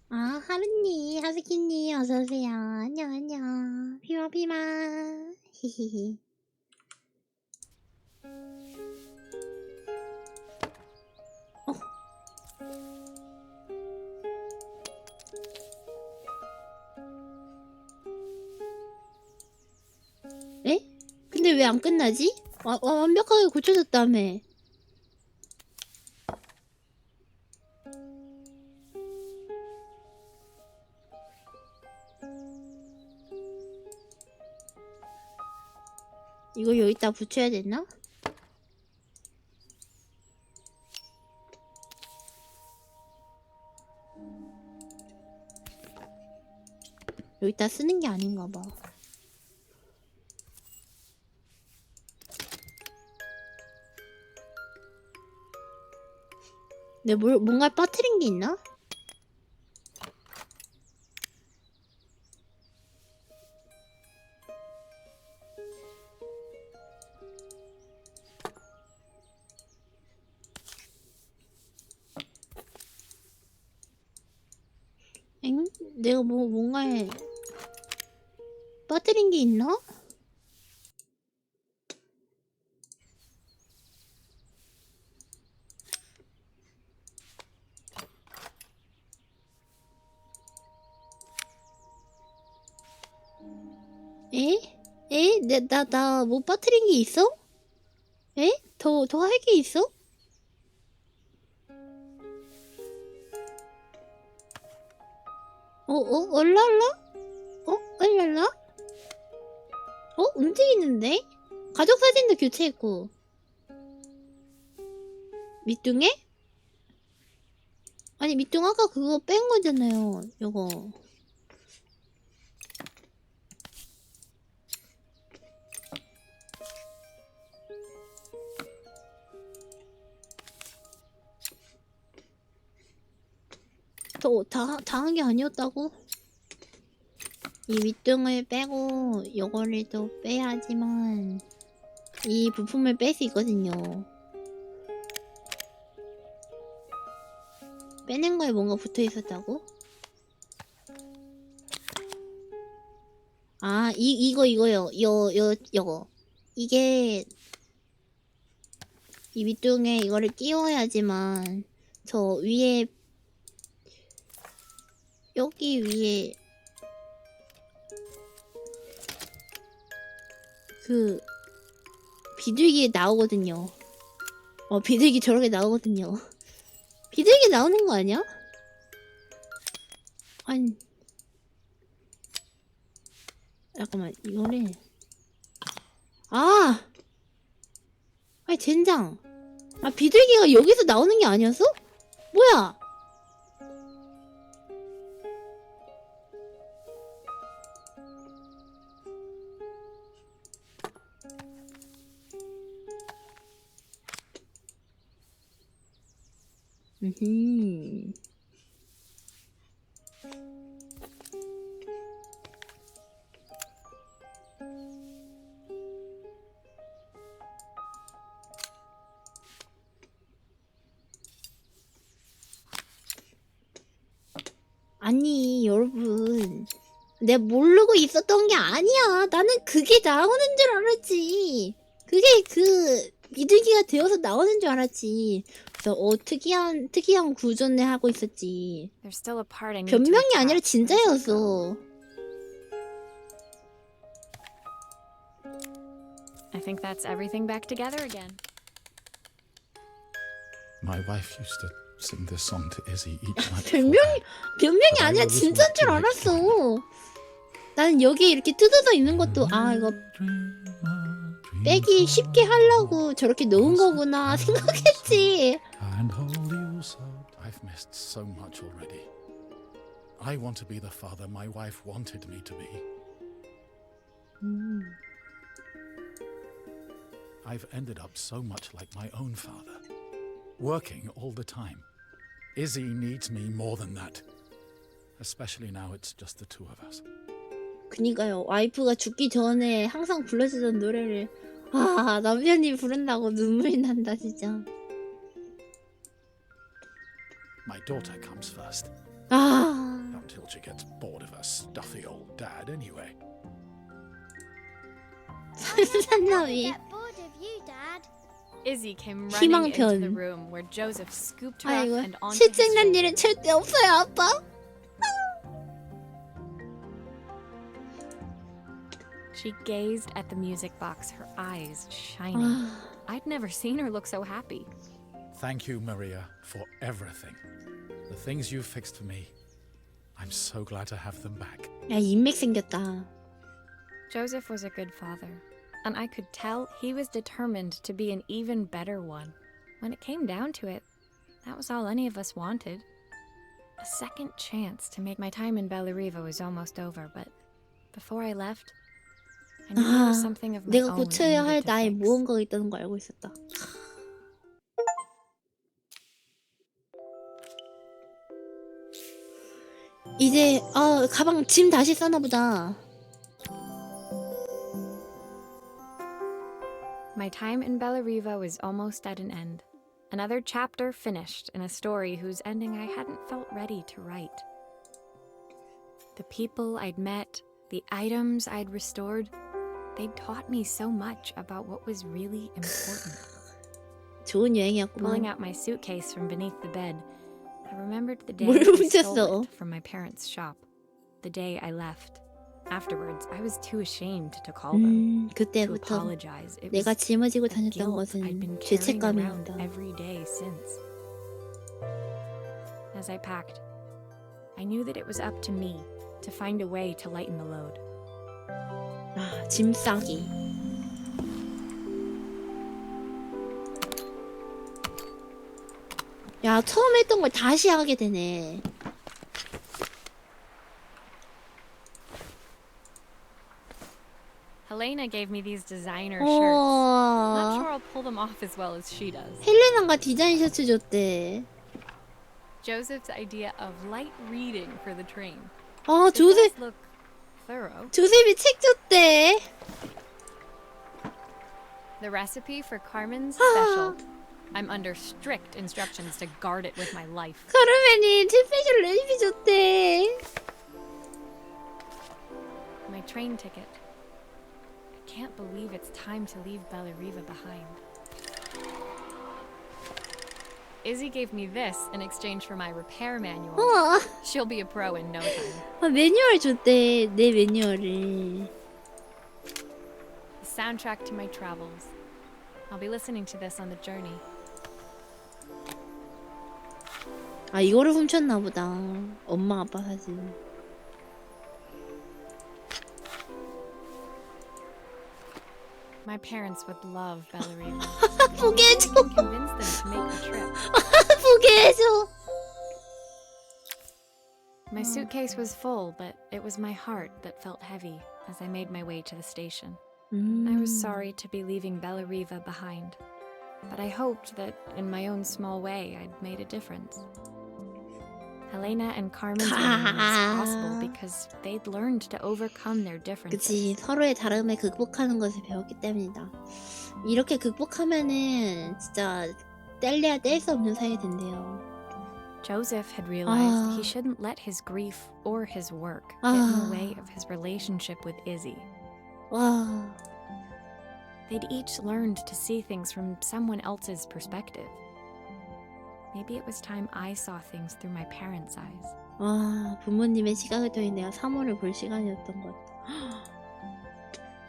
아, 하루님, 하스키님, 어서오세요. 안녕, 안녕. 피마, 피마. 히히히. 에? 근데 왜 안 끝나지? 완벽하게 고쳐졌다며. 이거 여기다 붙여야 되나? 여기다 쓰는 게 아닌가 봐. 근데 뭔가 빠뜨린 게 있나? 엥? 내가 뭔가에 빠뜨린 게 있나? 에? 에? 나 뭐 빠뜨린 게 있어? 에? 더 할 게 있어? 얼랄라? 얼랄라? 움직이는데? 가족 사진도 교체했고. 밑둥에? 아니, 밑둥 아까 그거 뺀 거잖아요, 요거. 다 한 게 아니었다고? 이 밑둥을 빼고 요거를 또 빼야지만 이 부품을 뺄 수 있거든요. 빼는 거에 뭔가 붙어 있었다고? 아, 이거요. 요거. 이게 이 밑둥에 이거를 끼워야지만 저 위에 여기 위에 그 비둘기 나오거든요. 비둘기 저렇게 나오거든요. 비둘기 나오는 거 아니야? 아니, 잠깐만, 이거를 아니 젠장. 비둘기가 여기서 나오는 게 아니었어? 뭐야? 아니, 여러분. 내가 모르고 있었던 게 아니야. 나는 그게 나오는 줄 알았지. 그게 그 비둘기가 되어서 나오는 줄 알았지. 그래서 특이한 구조네 하고 있었지. There's still a part I need to 변명이 아니라 attach. Where's it 진짜였어. I think that's everything back together again. My wife used to sing this song to Izzy each night. 변명이 아니라 진짜인 줄 알았어. 나는 여기 이렇게 뜯어져 있는 것도 이거 빼기 쉽게 하려고 저렇게 놓은 거구나 생각했지. And hold you so. I've missed so much already. I want to be the father my wife wanted me to be. I've ended up so much like my own father, working all the time. Izzy needs me more than that. Especially now it's just the two of us. 그니까요. 와이프가 죽기 전에 항상 불러주던 노래를 남편이 부른다고 눈물이 난다 진짜. My daughter comes first. Until she gets bored of her stuffy old dad anyway. 산남이. Get bored of you, Dad. Izzy came running into the 희망편. room where Joseph scooped her up 아이고, and onto his 실증난 shoulder. 일은 절대 없어요, 아빠. She gazed at the music box, her eyes shining. I'd never seen her look so happy. Thank you, Maria, for everything. The things you fixed for me. I'm so glad to have them back. 야, 인맥 생겼다. Joseph was a good father, and I could tell he was determined to be an even better one. When it came down to it, that was all any of us wanted. A second chance to make my time in Bellariva was almost over, but before I left, I knew there was something of my 내가 own I 고쳐야 할 needed to 나의 fix. 무언가가 있다는 걸 알고 있었다. 이제 가방 짐 다시 싸나 보다. My time in Bellariva was almost at an end. Another chapter finished in a story whose ending I hadn't felt ready to write. The people I'd met, the items I'd restored, they'd taught me so much about what was really important. 좋은 Pulling 여행이었구만. out my suitcase from beneath the bed, I remembered the day 뭘 I stole 훔쳤어? it from my parents' shop. The day I left. Afterwards, I was too ashamed to call them. To 그때부터 apologize. It 내가 was 짊어지고 a 다녔던 guilt I'd been 것은 carrying around 죄책감이었다. every day since. As I packed, I knew that it was up to me to find a way to lighten the load. 짐 싸기. 야, 처음 했던 걸 다시 하게 되네. Helena gave me these designer shirts. Not sure 어, I'll pull them off as well as she does. 헬레나가 디자인 셔츠 줬대. Joseph's idea of light reading for the train. 아, It does 조셉, look thorough. 조셉이 책 줬대. The recipe for Carmen's special. I'm under strict instructions to guard it with my life. 카르멘이 스페셜 레시피 줬대. My train ticket. I can't believe it's time to leave Bellariva behind. Izzy gave me this in exchange for my repair manual. She'll be a pro in no time. 매뉴얼 줬대. 내 매뉴얼을. The soundtrack to my travels. I'll be listening to this on the journey. 아, 이거를 훔쳤나 보다. 엄마 아빠 사진. My parents would love Bellariva. 보게 I 해줘. can convince them to make the trip. 보게 해줘. My suitcase was full, but it was my heart that felt heavy as I made my way to the station. I was sorry to be leaving Bellariva behind, but I hoped that in my own small way I'd made a difference. Helena and Carmen's wedding was possible because they'd learned to overcome their differences. 그치, 서로의 다름을 극복하는 것을 배웠기 때문이다. 이렇게 극복하면은 진짜 뗄래야 뗄 수 없는 사이가 된대요. Joseph had realized he shouldn't let his grief or his work get in the way of his relationship with Izzy. 와, They'd each learned to see things from someone else's perspective. Maybe it was time I saw things through my parents' eyes. 와, 부모님의 시각을 통해 내가 사물을 볼 시간이었던 것.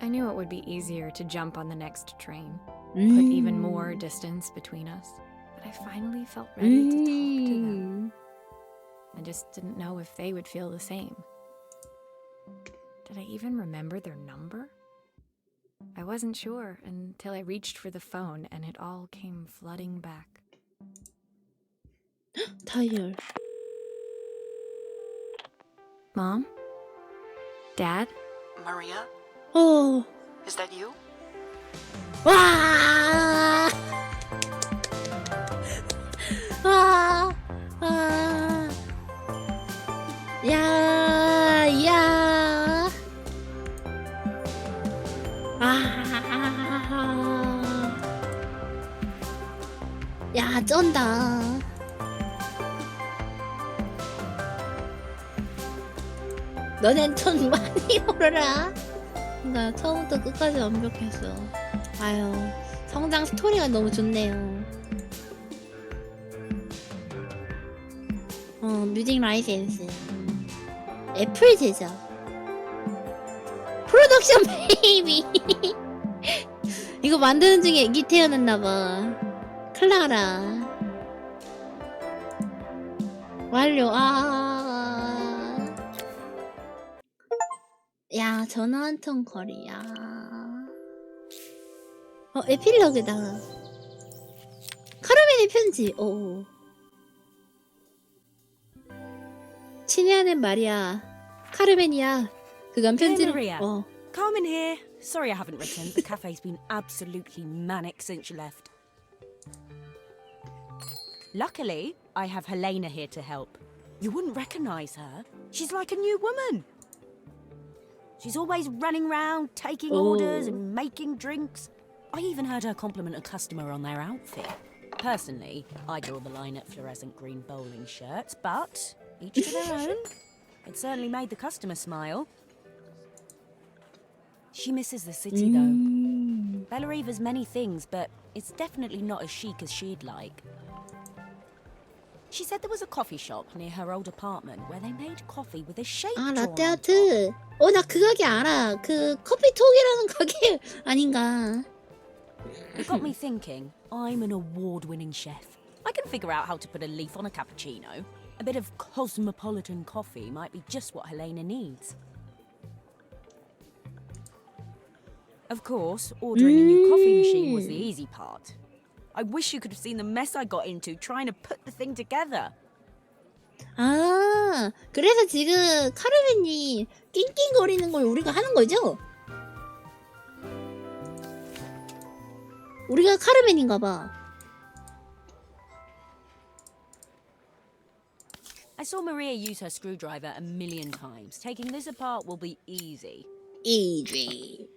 I knew it would be easier to jump on the next train, put even more distance between us. But I finally felt ready to talk to them. I just didn't know if they would feel the same. Did I even remember their number? I wasn't sure until I reached for the phone and it all came flooding back. 다이얼. Mom? Dad? Maria? Is that you? 와! 와! 와! 야! 야! 야, 쩐다. 너넨 돈 많이 벌어라. 그러니까 처음부터 끝까지 완벽했어. 아유, 성장 스토리가 너무 좋네요. 뮤직 라이센스. 애플 제작. 프로덕션 베이비. 이거 만드는 중에 애기 태어났나봐. 클라라. 완료. 야, 전화 한 통 거리야. 에필로그다. 카라멜의 편지. 오. 친애하는 마리아. 카르멘이야. 그간 편지를. Maria. Carmen here. Sorry I haven't written. The cafe's been absolutely manic since you left. Luckily, I have Helena here to help. You wouldn't recognise her. She's like a new woman. She's always running around, taking orders and making drinks. I even heard her compliment a customer on their outfit. Personally, I draw the line at fluorescent green bowling shirts, but each to their own. It certainly made the customer smile. She misses the city, though. Bella Eva's many things, but it's definitely not as chic as she'd like. She said there was a coffee shop near her old apartment where they made coffee with a shape drawn on top. 라떼아트. 나 그 가게 알아. 그 커피톡이라는 가게 아닌가? It got me thinking. I'm an award-winning chef. I can figure out how to put a leaf on a cappuccino. A bit of cosmopolitan coffee might be just what Helena needs. Of course, ordering a new coffee machine was the easy part. I wish you could have seen the mess I got into trying to put the thing together. 아, 그래서 지금 카르멘이 낑낑거리는 걸 우리가 하는 거죠? 우리가 카르멘인가 봐. I saw Maria use her screwdriver a million times. Taking this apart will be easy. Easy.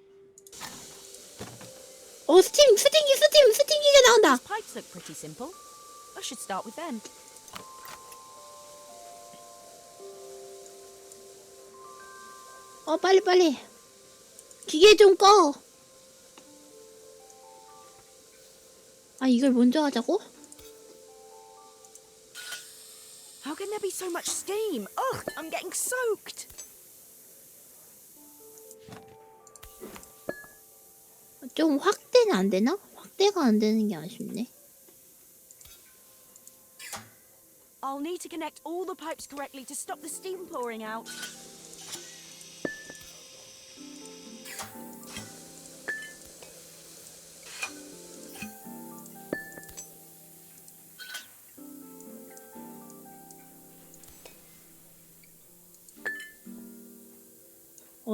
스팅기가 나온다. These pipes look pretty simple. I should start with them. 빨리. 기계 좀 꺼. 이걸 먼저 하자고? How can there be so much steam? Ugh, I'm getting soaked. 좀 확대는 안 되나? 확대가 안 되는 게 아쉽네. I'll need to connect all the pipes correctly to stop the steam pouring out.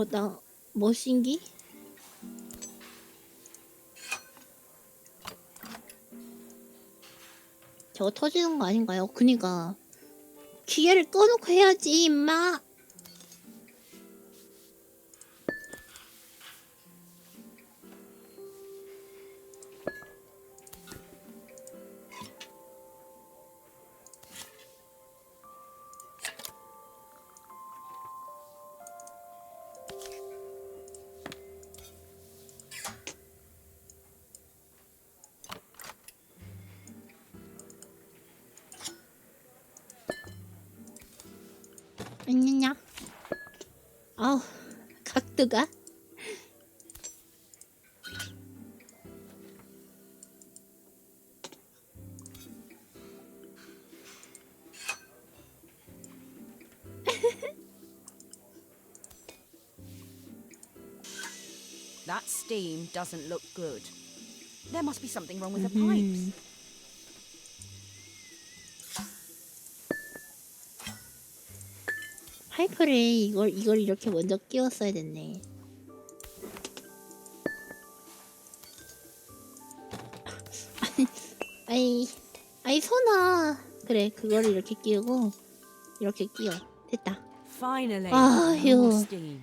나 머신기? 저거 터지는 거 아닌가요? 그니까 기계를 꺼놓고 해야지 임마. 아니냐? 각도가? That steam doesn't look good. There must be something wrong with the pipes. 파이프를 이걸 이렇게 먼저 끼웠어야 됐네. 아이 손아. 그래 그거를 이렇게 끼우고 이렇게 끼워. 됐다. Finally. 아휴. More steam.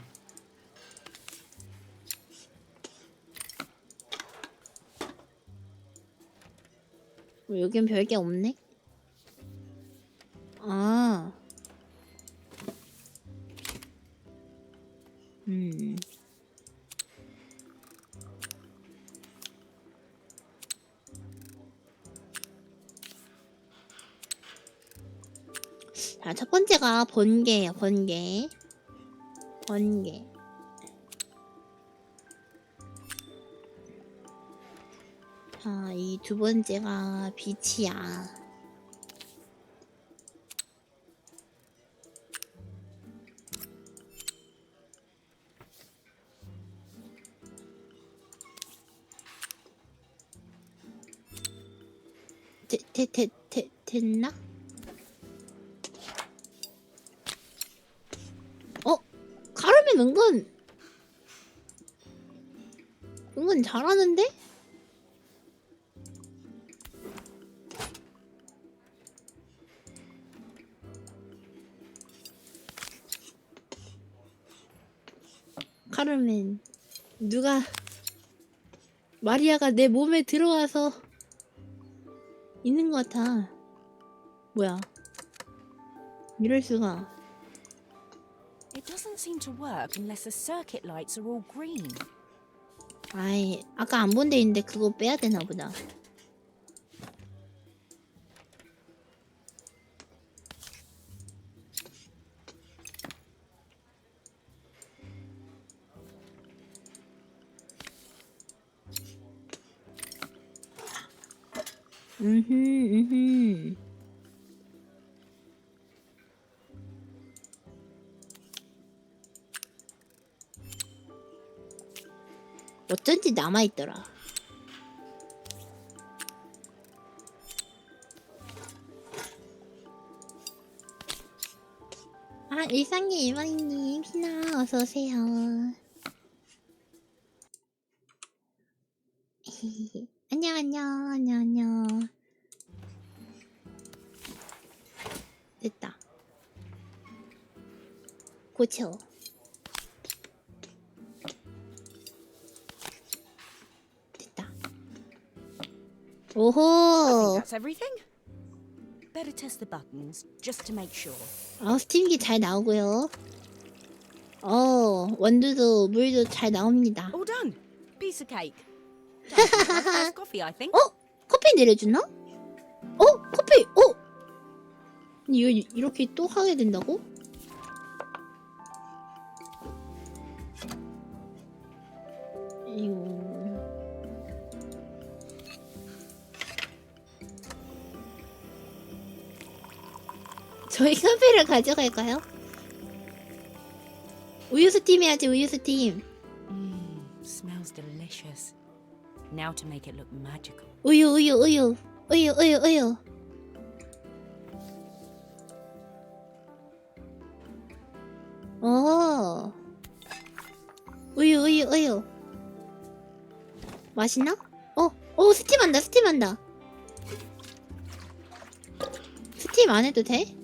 여긴 별게 없네. 아. 자, 첫 번째가 번개예요, 번개. 번개. 자, 이 두 번째가 빛이야. 됐나? 카르멘 은근 잘하는데? 카르멘 마리아가 내 몸에 들어와서 있는 것 같아. 뭐야? 이럴 수가. It doesn't seem to work unless the circuit lights are all green. 아이, 아까 안 본 데 있는데 그거 빼야 되나 보다. 어쩐지 남아있더라. 아, 일상의 일반인님, 희나, 어서오세요. 안녕. 됐다. 고쳐. 됐다. 오호. That's everything? Better test the buttons just to make sure. 스팀기 잘 나오고요. 원두도 물도 잘 나옵니다. All done. Piece of cake. Time for my first coffee, I think. 커피 내려주나? 커피! 이거 이렇게 또 하게 된다고? 이거... 저희 카페를 가져갈까요? 우유 스팀 해야지, 우유 스팀. Smells delicious. Now to make it look magical. 우유. 우유. 맛있나? 스팀한다. 스팀 안 해도 돼?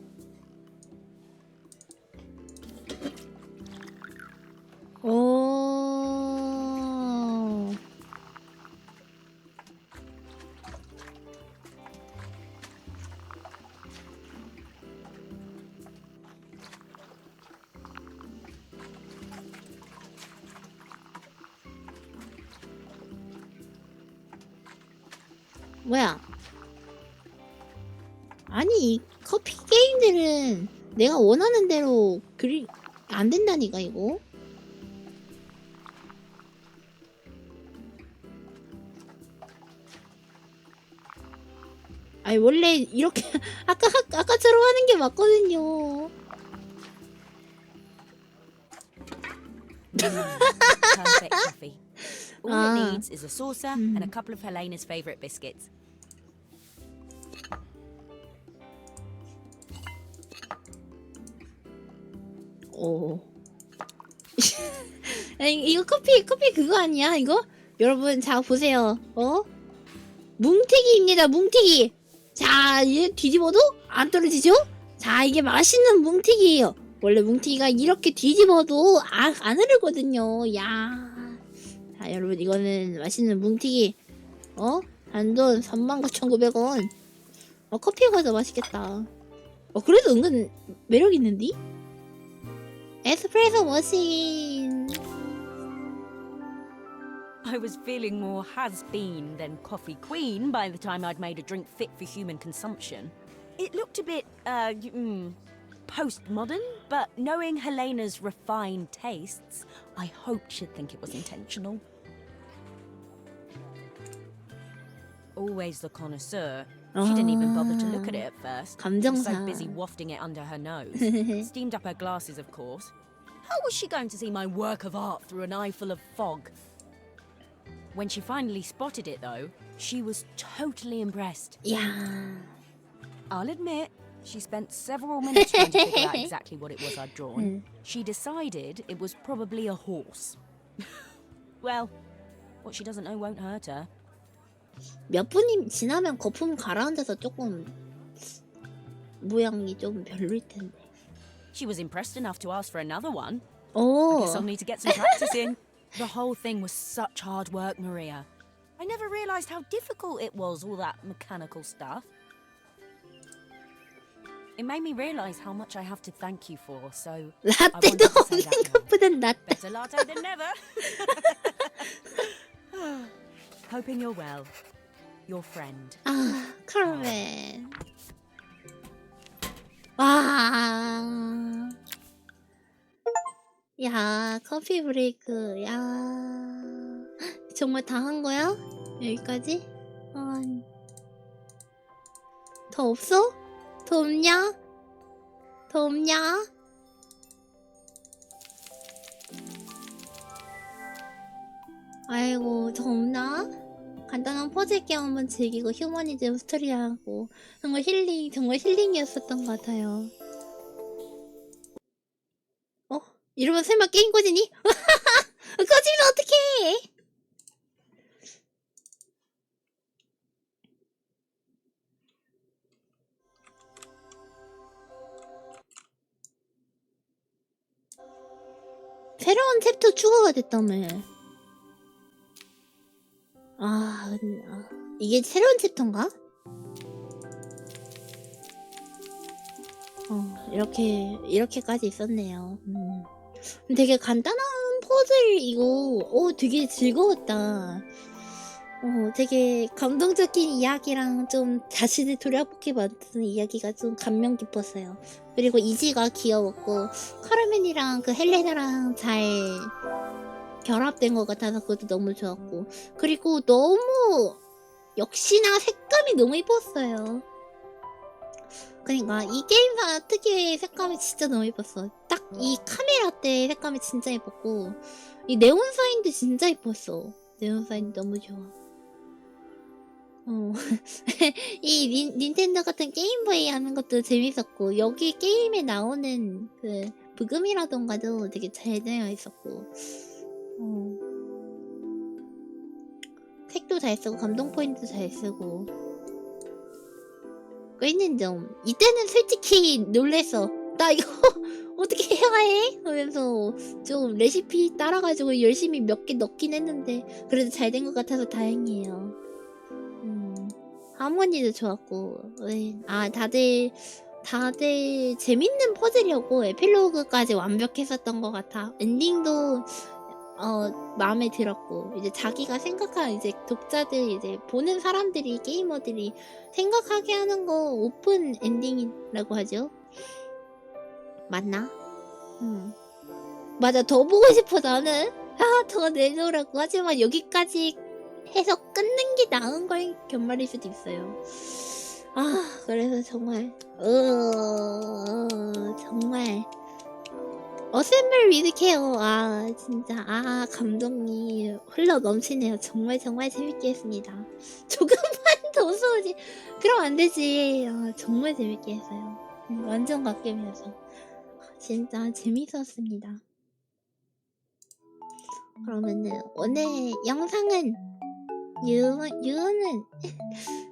뭐야? 아니, 이 커피 게임들은 내가 원하는 대로 안 된다니까, 이거. 아니, 원래 이렇게 아까처럼 하는 게 맞거든요. Perfect coffee. All Ah. it needs is a saucer and a couple of Helena's favourite biscuits. 아니, 이거 커피 그거 아니야, 이거? 여러분, 자, 보세요. 뭉티기입니다. 뭉티기. 자, 얘 뒤집어도 안 떨어지죠? 자, 이게 맛있는 뭉티기예요. 원래 뭉티기가 이렇게 뒤집어도 안 흐르거든요. 야. 자, 여러분 이거는 맛있는 뭉티기. 단돈 39,900원. 커피가 더 맛있겠다. 그래도 은근 매력 있는디? 에스프레소 머신. I was feeling more has-been than coffee queen by the time I'd made a drink fit for human consumption. It looked a bit, postmodern, but knowing Helena's refined tastes, I hoped she'd think it was intentional. Always the connoisseur. She didn't even bother to look at it at first. She was so 감정사. busy wafting it under her nose. Steamed up her glasses, of course. How was she going to see my work of art through an eye full of fog? When she finally spotted it, though, she was totally impressed. 야. I'll admit, she spent several minutes trying to figure out exactly what it was I'd drawn. She decided it was probably a horse. Well, what she doesn't know won't hurt her. 몇 분이 지나면 거품 가라앉아서 조금 모양이 좀 별로일 텐데. She was impressed enough to ask for another one. I 오. guess I'll need to get some practice in. The whole thing was such hard work, Maria. I never realized how difficult it was, all that mechanical stuff. It made me realize how much I have to thank you for, so 라떼도 없는 것보단 낫다. better latte than never. Hoping you're well. Your friend. 카라멜. 와. 야, 커피 브레이크. 야. 정말 다 한 거야? 여기까지? 더 없어? 더 없냐? 더 없냐? 아이고, 더 없나? 간단한 퍼즐 게임 한번 즐기고 휴머니즘 스토리하고 정말 힐링이었었던 것 같아요. 이러면 설마 게임 꺼지니? 꺼지면 어떡해! 새로운 챕터 추가가 됐다며. 이게 새로운 챕터인가? 이렇게까지 있었네요. 되게 간단한 퍼즐이고, 되게 즐거웠다. 되게 감동적인 이야기랑 좀 자신을 돌아보게 만드는 이야기가 좀 감명 깊었어요. 그리고 이지가 귀여웠고, 카르멘이랑 그 헬레나랑 잘 결합된 것 같아서 그것도 너무 좋았고, 그리고 너무 역시나 색감이 너무 이뻤어요. 그러니까 이 게임사 특유의 색감이 진짜 너무 이뻤어. 딱 이 카메라 때 색감이 진짜 이뻤고, 이 네온 사인도 진짜 이뻤어. 네온 사인 너무 좋아. 이 닌텐도 같은 게임보이 하는 것도 재밌었고, 여기 게임에 나오는 그 부금이라던가도 되게 잘 되어 있었고, 색도 잘 쓰고 감동 포인트 잘 쓰고. 있는 점, 이때는 솔직히 놀랬어. 나 이거 어떻게 해야 해? 하면서 좀 레시피 따라가지고 열심히 몇 개 넣긴 했는데 그래도 잘 된 것 같아서 다행이에요. 하모니도 좋았고, 다들 재밌는 퍼즐이었고 에필로그까지 완벽했었던 것 같아. 엔딩도 마음에 들었고, 이제 자기가 생각한, 이제 독자들, 이제 보는 사람들이, 게이머들이 생각하게 하는 거 오픈 엔딩이라고 하죠. 맞나? 맞아, 더 보고 싶어 나는. 더 내놓으라고. 하지만 여기까지 해서 끊는 게 나은 걸 결말일 수도 있어요. 그래서 정말 정말 어셈블 위드 케어, 진짜 감동이 흘러 넘치네요. 정말 재밌게 했습니다. 조금만 더 소지 그럼 안 되지. 정말 재밌게 했어요. 완전 갓겜이어서 진짜 재밌었습니다. 그러면은 오늘 영상은 유는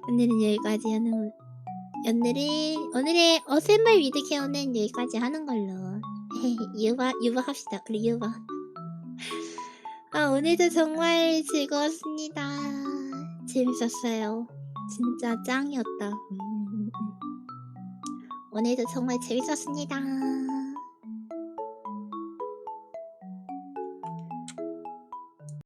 오늘은 여기까지 하는 오늘의 어셈블 위드 케어는 여기까지 하는 걸로. 유바 합시다. 우리 유바. 오늘도 정말 즐거웠습니다. 재밌었어요. 진짜 짱이었다. 오늘도 정말 재밌었습니다.